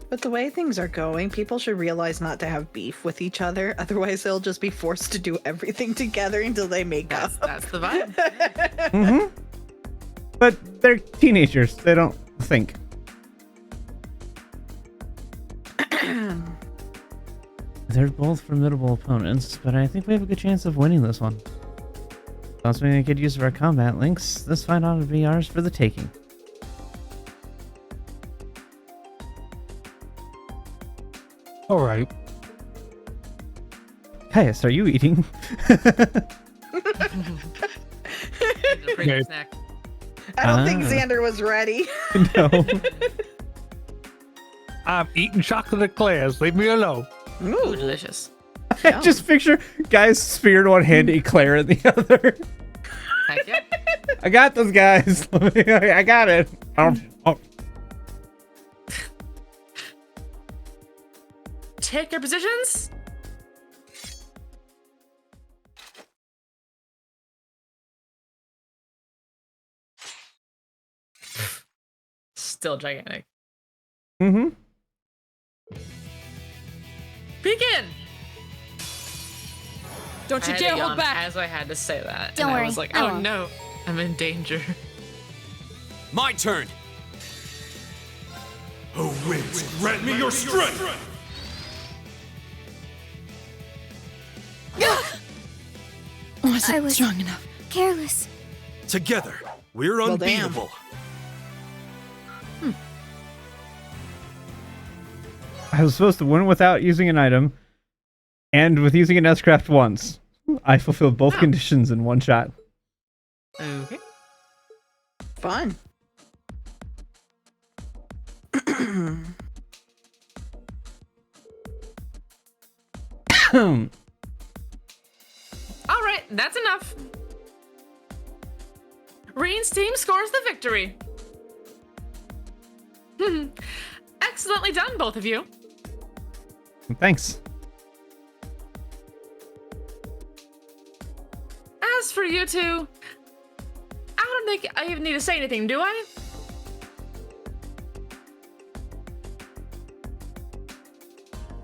With the way things are going, people should realize not to have beef with each other. Otherwise, they'll just be forced to do everything together until they make up. that's the vibe. Mm-hmm. But they're teenagers. They don't think. They're both formidable opponents, but I think we have a good chance of winning this one. Plus, we make good use of our combat links. This fight ought to be ours for the taking. All right. Caius, are you eating? Okay. Snack. I don't think Xander was ready. No. I'm eating chocolate eclairs. Leave me alone. Ooh, delicious. I just picture guys spear in one hand, eclair in the other. Heck yeah. I got this, guys. I got it. Take your positions. Still gigantic. Mm-hmm. Begin. Don't you I had dare to hold yawn back. As I had to say that. Don't and worry, I was like, I oh won't. no, I'm in danger. My turn. Who wins? Grant me your strength! I was strong enough. Careless. Together, we're Well, damn. unbeatable. I was supposed to win without using an item, and with using an S-craft once. I fulfilled both conditions in one shot. Okay. Fun. All right, that's enough. Reen's team scores the victory. Excellently done, both of you. Thanks. As for you two, I don't think I even need to say anything, do I?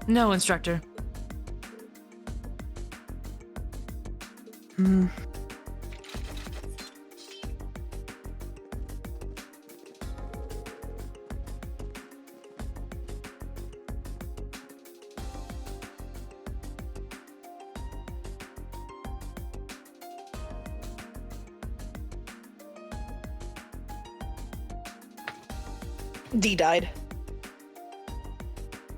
No, instructor. D died.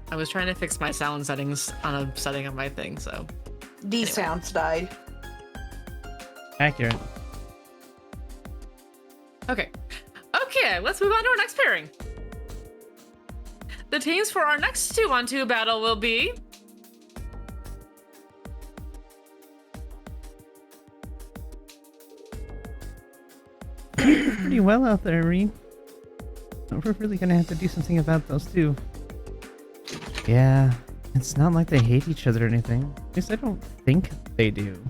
I was trying to fix my sound settings on a setting of my thing, so. D sounds died. Accurate. Okay. Okay, let's move on to our next pairing. The teams for our next 2-on-2 battle will be... Pretty well out there, Reen. We're really gonna have to do something about those two. Yeah, it's not like they hate each other or anything. At least I don't think they do.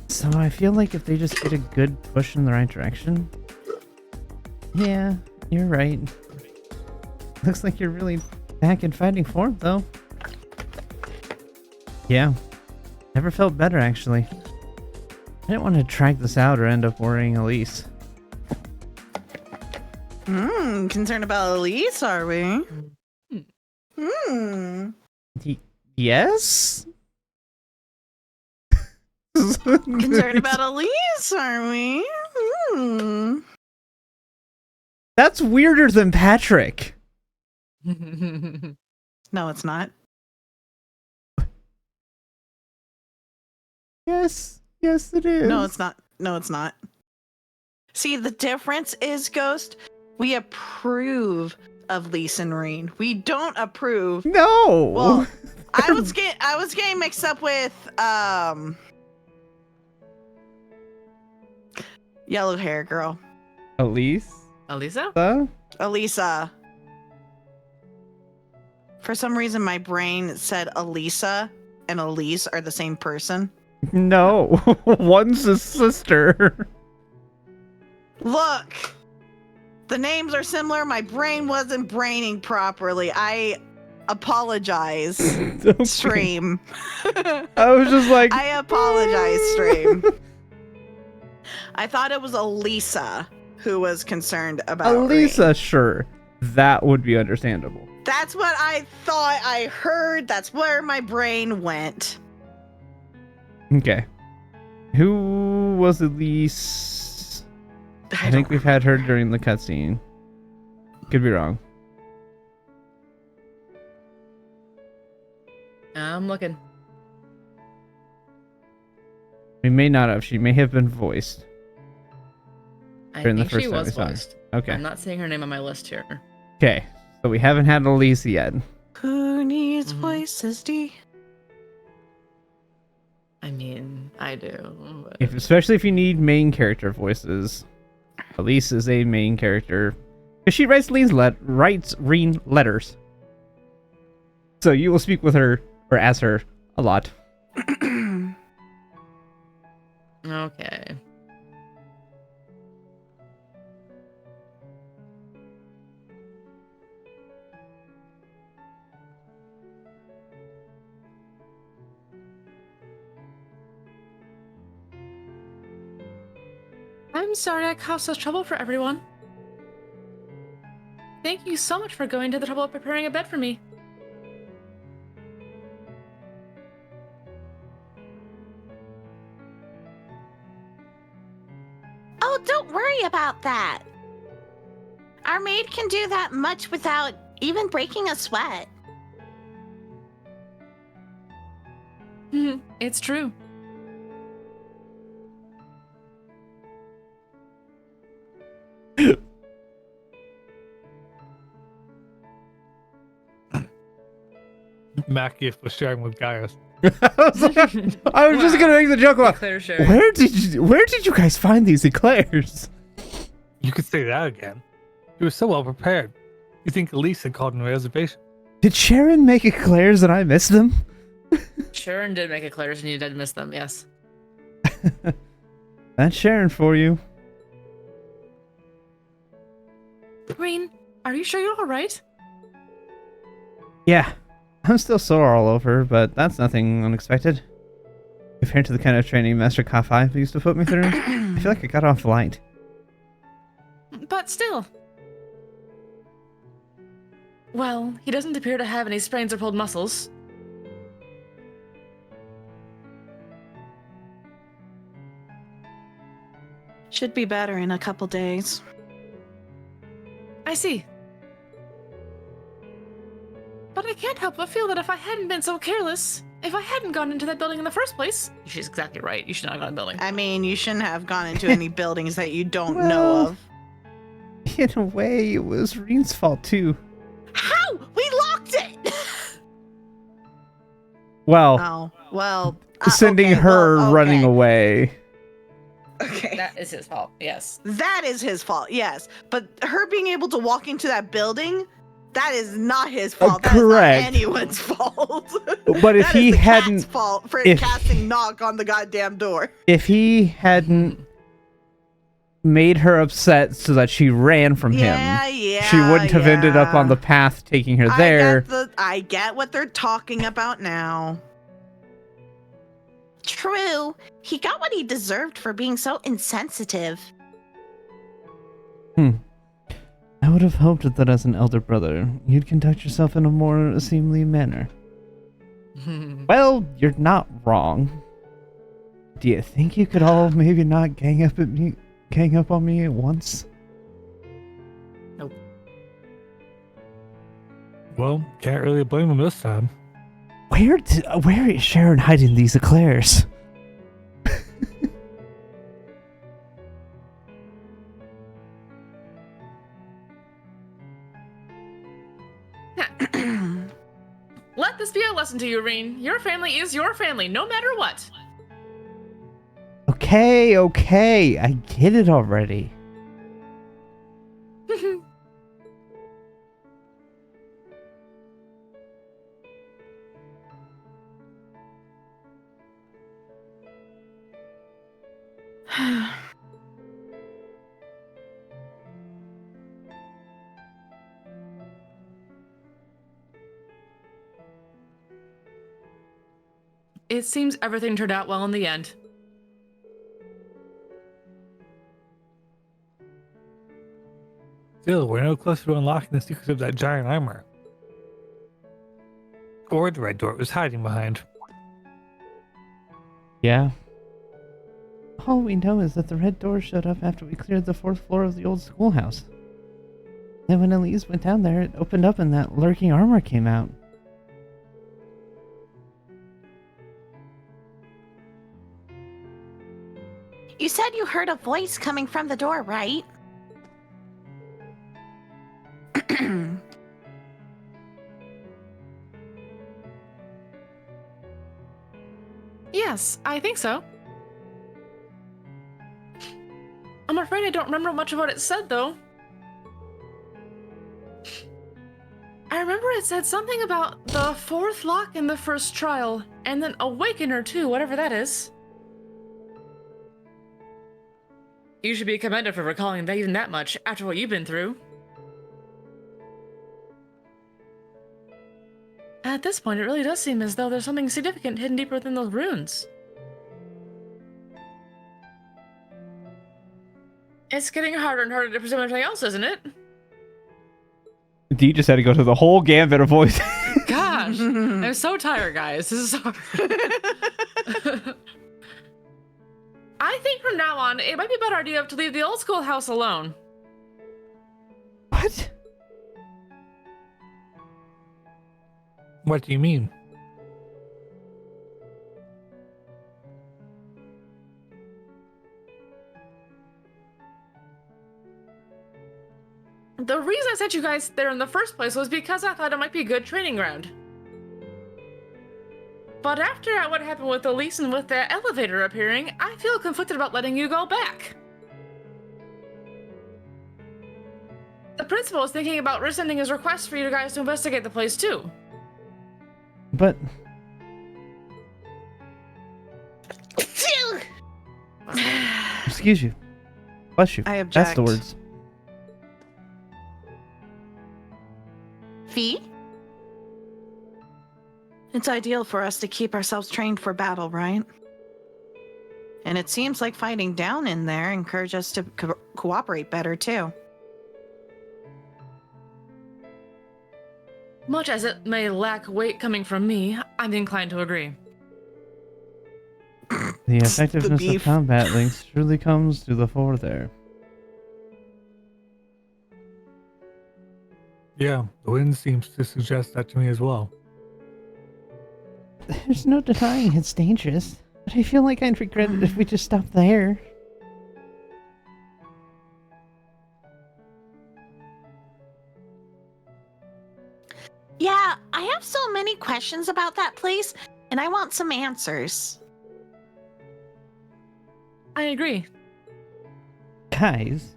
So I feel like if they just get a good push in the right direction... Yeah, you're right. Looks like you're really back in fighting form, though. Yeah. Never felt better, actually. I didn't want to track this out or end up worrying Elise. Concerned about Elise, are we? Yes? Concerned about Elise, are we? That's weirder than Patrick. No, it's not. Yes. Yes, it is. No, it's not. No, it's not. See, the difference is, Ghost, we approve of Lisa and Reen. We don't approve. No. Well, I was getting mixed up with yellow hair girl. Elise? Elisa? Elisa. For some reason, my brain said Elisa and Elise are the same person. No. One's a sister. Look. The names are similar. My brain wasn't braining properly. I apologize, Okay. stream. I was just like... I apologize, stream. I thought it was Elisa who was concerned about Elisa, Reen. sure. That would be understandable. That's what I thought I heard. That's where my brain went. Okay. Who was Elise? I think we've had her during the cutscene. Could be wrong. I'm looking. We may not have. She may have been voiced. I during the think first she time was we saw her. voiced. Okay. I'm not seeing her name on my list here. Okay. So we haven't had Elise yet. Who needs voices, D? I mean, I do. But... Especially if you need main character voices. Elise is a main character. Because she writes Reen letters. So you will speak with her, or as her, a lot. Okay. I'm sorry I caused such trouble for everyone. Thank you so much for going to the trouble of preparing a bed for me. Oh, don't worry about that. Our maid can do that much without even breaking a sweat. It's true. Mackie was sharing with Gaius. I was just gonna make the joke about Eclair sharing. where did you guys find these eclairs? You could say that again. You were so well prepared. You think Elise had called in a reservation? Did Sharon make eclairs and I missed them? Sharon did make eclairs and you did miss them, yes. That's Sharon for you. Reen, are you sure you're alright? Yeah, I'm still sore all over, but that's nothing unexpected. Compared to the kind of training Master Ka5 used to put me through, I feel like I got off light. But still. Well, he doesn't appear to have any sprains or pulled muscles. Should be better in a couple days. I see. But I can't help but feel that if I hadn't been so careless, if I hadn't gone into that building in the first place... She's exactly right. You should not have gone in the building. I mean, you shouldn't have gone into any buildings that you don't know of. In a way, it was Reen's fault too. How? We locked it! Well, Oh, well. sending okay, her well, running okay. away. Okay. That is his fault, yes. That is his fault, yes. But her being able to walk into that building, that is not his fault. That is correct. not anyone's fault. But if That he is the hadn't, cat's fault for if- casting knock on the goddamn door. if he hadn't made her upset so that she ran from him, she wouldn't have ended up on the path taking her there. I get what they're talking about now. True. He got what he deserved for being so insensitive. I would have hoped that as an elder brother, you'd conduct yourself in a more seemly manner. Well, you're not wrong. Do you think you could all maybe not gang up on me at once? Nope. Well, can't really blame him this time. Where is Sharon hiding these eclairs? Let this be a lesson to you, Reen. Your family is your family, no matter what. Okay, I get it already. It seems everything turned out well in the end. Still, we're no closer to unlocking the secrets of that giant armor. Or the red door it was hiding behind. Yeah. All we know is that the red door showed up after we cleared the 4th floor of the old schoolhouse. Then when Elise went down there, it opened up and that lurking armor came out. You said you heard a voice coming from the door, right? Yes, I think so. I'm afraid I don't remember much of what it said, though. I remember it said something about the 4th lock in the first trial, and then Awakener too, whatever that is. You should be commended for recalling that even that much after what you've been through. At this point, it really does seem as though there's something significant hidden deeper within those runes. It's getting harder and harder to presume anything else, isn't it? Dee just had to go through the whole gambit of voice. Gosh, I'm so tired, guys. This is hard. I think from now on, it might be a better idea to leave the old schoolhouse alone. What? What do you mean? The reason I sent you guys there in the first place was because I thought it might be a good training ground. But after what happened with Elise and with the elevator appearing, I feel conflicted about letting you go back. The principal is thinking about resending his request for you guys to investigate the place too. But... Excuse you. Bless you. I object. That's the words. Fee? It's ideal for us to keep ourselves trained for battle, right? And it seems like fighting down in there encourages us to cooperate better, too. Much as it may lack weight coming from me, I'm inclined to agree. The effectiveness of combat links truly comes to the fore there. Yeah, the wind seems to suggest that to me as well. There's no denying it's dangerous, but I feel like I'd regret it if we just stopped there. Yeah, I have so many questions about that place, and I want some answers. I agree. Guys,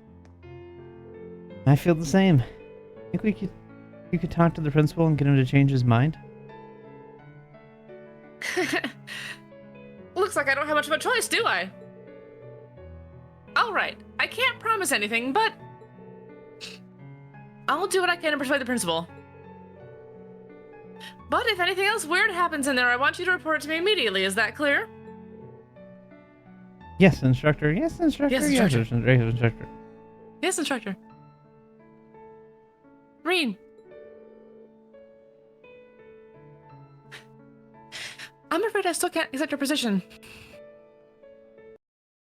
I feel the same. Think you could talk to the principal and get him to change his mind? Looks like I don't have much of a choice, do I? Alright, I can't promise anything, but I'll do what I can to persuade the principal. But if anything else weird happens in there, I want you to report it to me immediately. Is that clear? Yes, instructor. Yes, instructor. Yes, instructor. Yes, instructor. Yes, instructor. Reen. I'm afraid I still can't accept your position.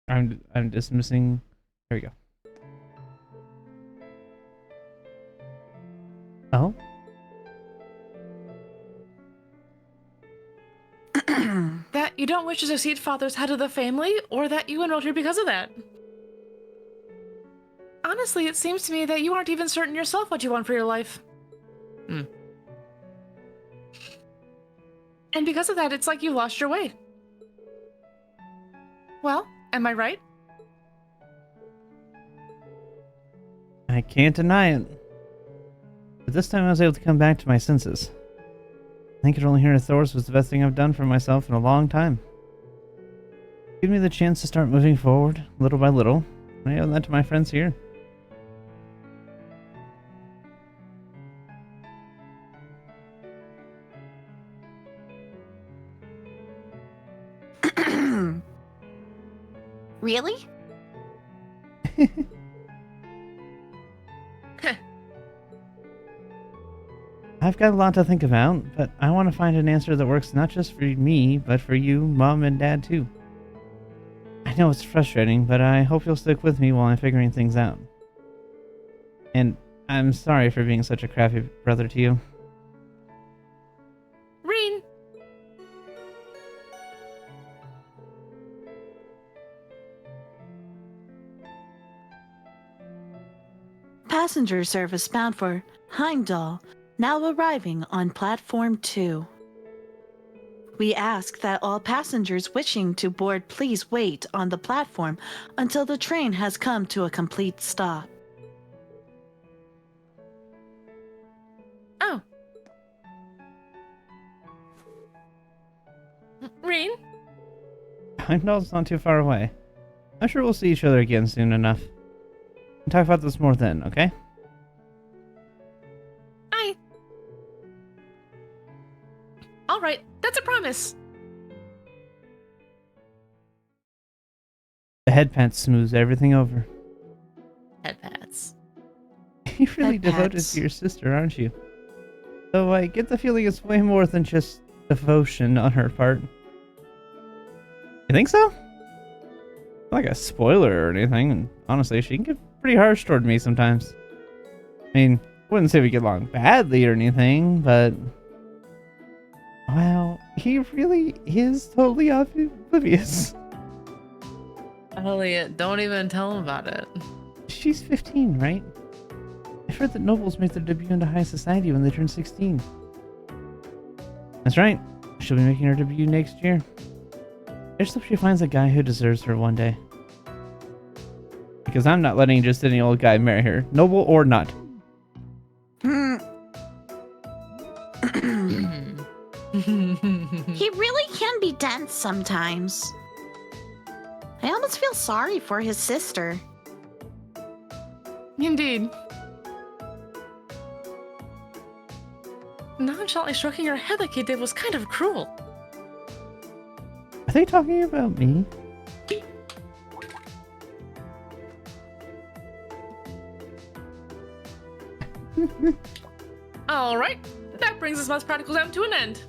I'm dismissing. There we go. Oh? That you don't wish to succeed father's head of the family, or that you enrolled here because of that? Honestly, it seems to me that you aren't even certain yourself what you want for your life. And because of that, it's like you lost your way. Well, am I right? I can't deny it. But this time I was able to come back to my senses. I think enrolling here at Thor's was the best thing I've done for myself in a long time. Give me the chance to start moving forward, little by little. I owe that to my friends here. Really? I've got a lot to think about, but I want to find an answer that works not just for me, but for you, Mom, and Dad too. I know it's frustrating, but I hope you'll stick with me while I'm figuring things out. And I'm sorry for being such a crappy brother to you. Reen! Passenger service bound for Heimdall, now arriving on platform 2. We ask that all passengers wishing to board please wait on the platform until the train has come to a complete stop. Oh. Reen? Heimdall's not too far away. I'm sure we'll see each other again soon enough. We'll talk about this more then, okay? Aye. Alright, that's a promise. The head pat smooths everything over. Head pats. You're really Head devoted pats. to your sister, aren't you? Though I get the feeling it's way more than just devotion on her part. You think so? Not like a spoiler or anything, and honestly, she can get pretty harsh toward me sometimes. I mean, wouldn't say we get along badly or anything, but... Wow, he really is totally oblivious. Elliot, don't even tell him about it. She's 15, right? I've heard that nobles make their debut into high society when they turn 16. That's right. She'll be making her debut next year. I just hope she finds a guy who deserves her one day. Because I'm not letting just any old guy marry her, noble or not. He really can be dense sometimes. I almost feel sorry for his sister. Indeed. Nonchalantly stroking her head like he did was kind of cruel. Are they talking about me? Alright, that brings this month's practical exam to an end.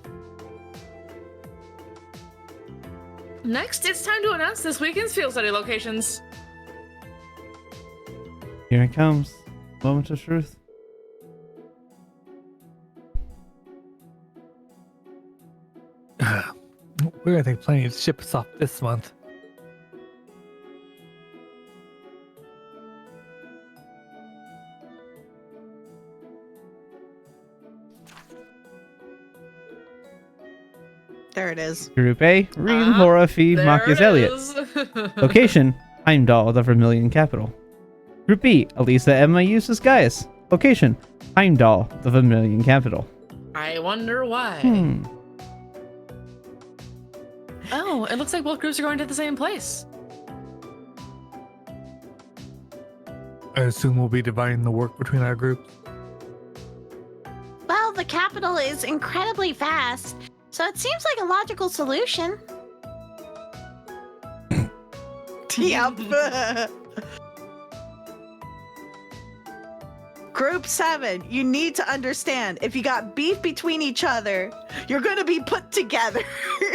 Next, it's time to announce this weekend's field study locations. Here it comes. Moment of truth. We're gonna take plenty of ships off this month. There it is. Group A, Reem, Laura, Fee, Marcus, Elliot. Location, Heimdall, the Vermilion capital. Group B, Elisa, Emma, Eustace, Gaius. Location, Heimdall, the Vermilion capital. I wonder why. Oh, it looks like both groups are going to the same place. I assume we'll be dividing the work between our groups. Well, the capital is incredibly fast, so it seems like a logical solution. Yep. Group 7, you need to understand, if you got beef between each other, you're going to be put together.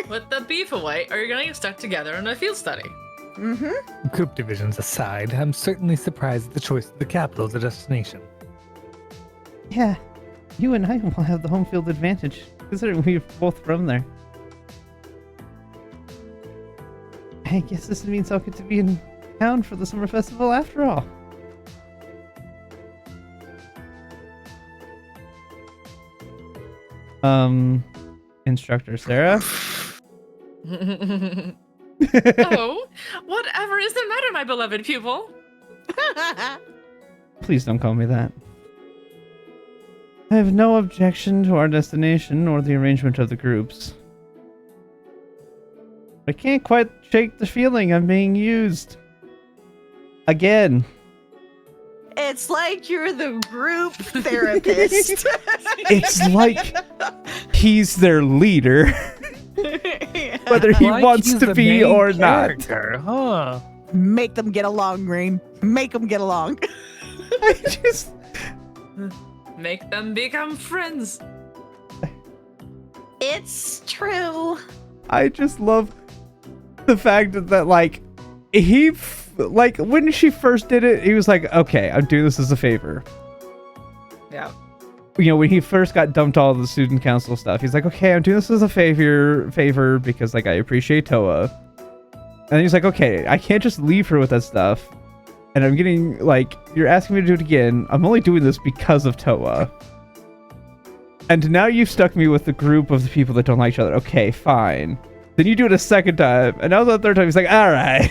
Put the beef away, or you're going to get stuck together in a field study. Group divisions aside, I'm certainly surprised at the choice of the capital as a destination. Yeah, you and I will have the home field advantage, considering we're both from there. I guess this means I'll get to be in town for the summer festival after all. Instructor Sarah? Oh, whatever is the matter, my beloved pupil? Please don't call me that. I have no objection to our destination or the arrangement of the groups. I can't quite shake the feeling I'm being used. Again. It's like you're the group therapist. It's like he's their leader. Whether he wants to be or not. Huh? Make them get along, Green. Make them get along. I just... Make them become friends. It's true. I just love the fact that, like, he... Like, when she first did it, he was like, okay, I'm doing this as a favor. Yeah. You know, when he first got dumped all the student council stuff, he's like, okay, I'm doing this as a favor because, like, I appreciate Toa. And he's like, okay, I can't just leave her with that stuff. And I'm getting, like, you're asking me to do it again. I'm only doing this because of Toa. And now you've stuck me with the group of the people that don't like each other. Okay, fine. Then you do it a second time. And now the third time, he's like, all right.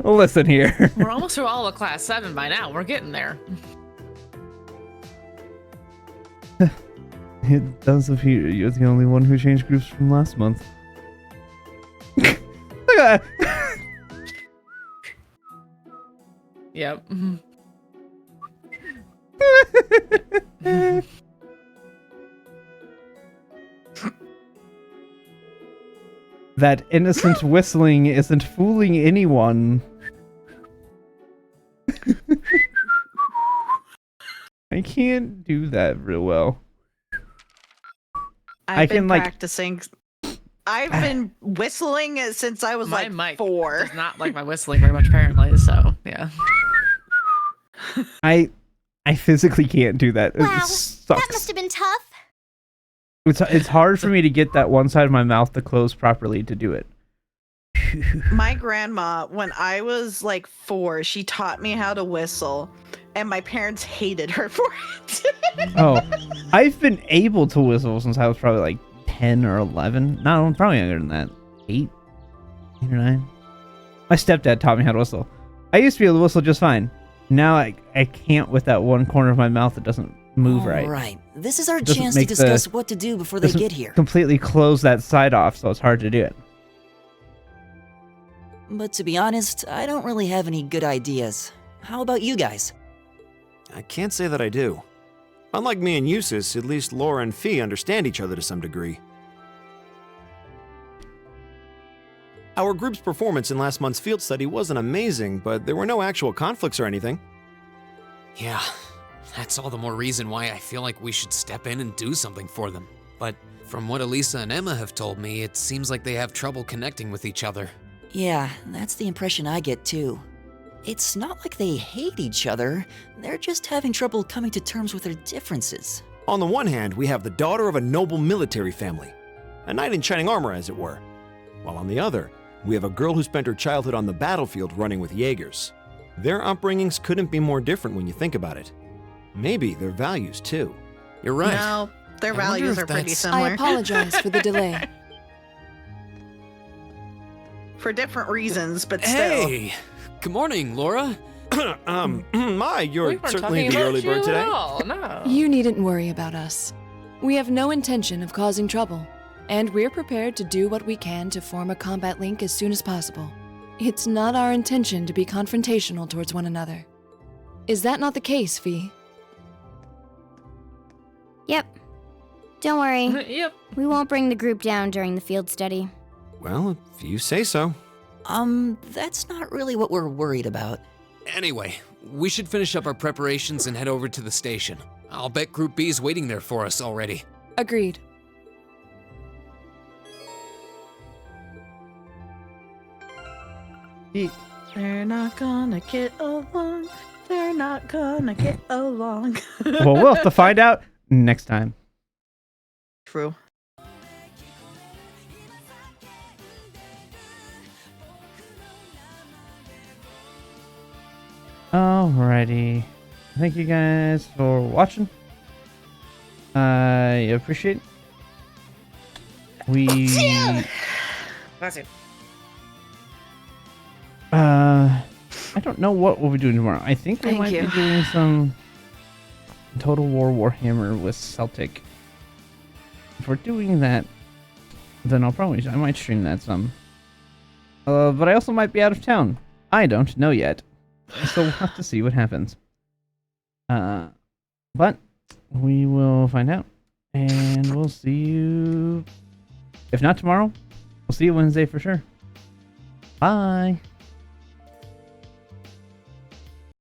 Listen here. We're almost through all of class 7 by now. We're getting there. It does appear you're the only one who changed groups from last month. Look at that. Yep. That innocent whistling isn't fooling anyone. I can't do that real well. I've been like practicing. I've been whistling since I was My like mic 4. does not like my whistling very much, apparently, so, yeah. I physically can't do that. Wow, It that sucks. must have been tough. It's hard for me to get that one side of my mouth to close properly to do it. My grandma, when I was like 4, she taught me how to whistle, and my parents hated her for it. Oh, I've been able to whistle since I was probably like 10 or 11. No, I'm probably younger than that. 8 or 9. My stepdad taught me how to whistle. I used to be able to whistle just fine. Now I can't with that one corner of my mouth that doesn't move right. Right. This is our Doesn't chance to make discuss what to do before they doesn't get here. Completely close that side off, so it's hard to do it. But to be honest, I don't really have any good ideas. How about you guys? I can't say that I do. Unlike me and Eustace, at least Laura and Fee understand each other to some degree. Our group's performance in last month's field study wasn't amazing, but there were no actual conflicts or anything. Yeah, that's all the more reason why I feel like we should step in and do something for them. But from what Elisa and Emma have told me, it seems like they have trouble connecting with each other. Yeah, that's the impression I get too. It's not like they hate each other, they're just having trouble coming to terms with their differences. On the one hand, we have the daughter of a noble military family, a knight in shining armor as it were. While on the other, we have a girl who spent her childhood on the battlefield running with Jaegers. Their upbringings couldn't be more different when you think about it. Maybe their values too. You're right. No, Their I wonder values if are pretty that's- similar. I apologize for the delay. For different reasons, but still. Hey! Good morning, Laura. My, you're We weren't certainly talking the about early you bird at today. all, no. You needn't worry about us. We have no intention of causing trouble, and we're prepared to do what we can to form a combat link as soon as possible. It's not our intention to be confrontational towards one another. Is that not the case, Fee? Yep. Don't worry. Yep. We won't bring the group down during the field study. Well, if you say so. That's not really what we're worried about. Anyway, we should finish up our preparations and head over to the station. I'll bet Group B is waiting there for us already. Agreed. They're not gonna get along. They're not gonna get along. Well, we'll have to find out next time. True. Alrighty. Thank you guys for watching. I appreciate it. That's it. I don't know what we'll be doing tomorrow. I think we Thank might you. be doing some Total War Warhammer with Celtic. If we're doing that, then I might stream that some. But I also might be out of town. I don't know yet. So we'll have to see what happens. But we will find out. And we'll see you. If not tomorrow, we'll see you Wednesday for sure. Bye.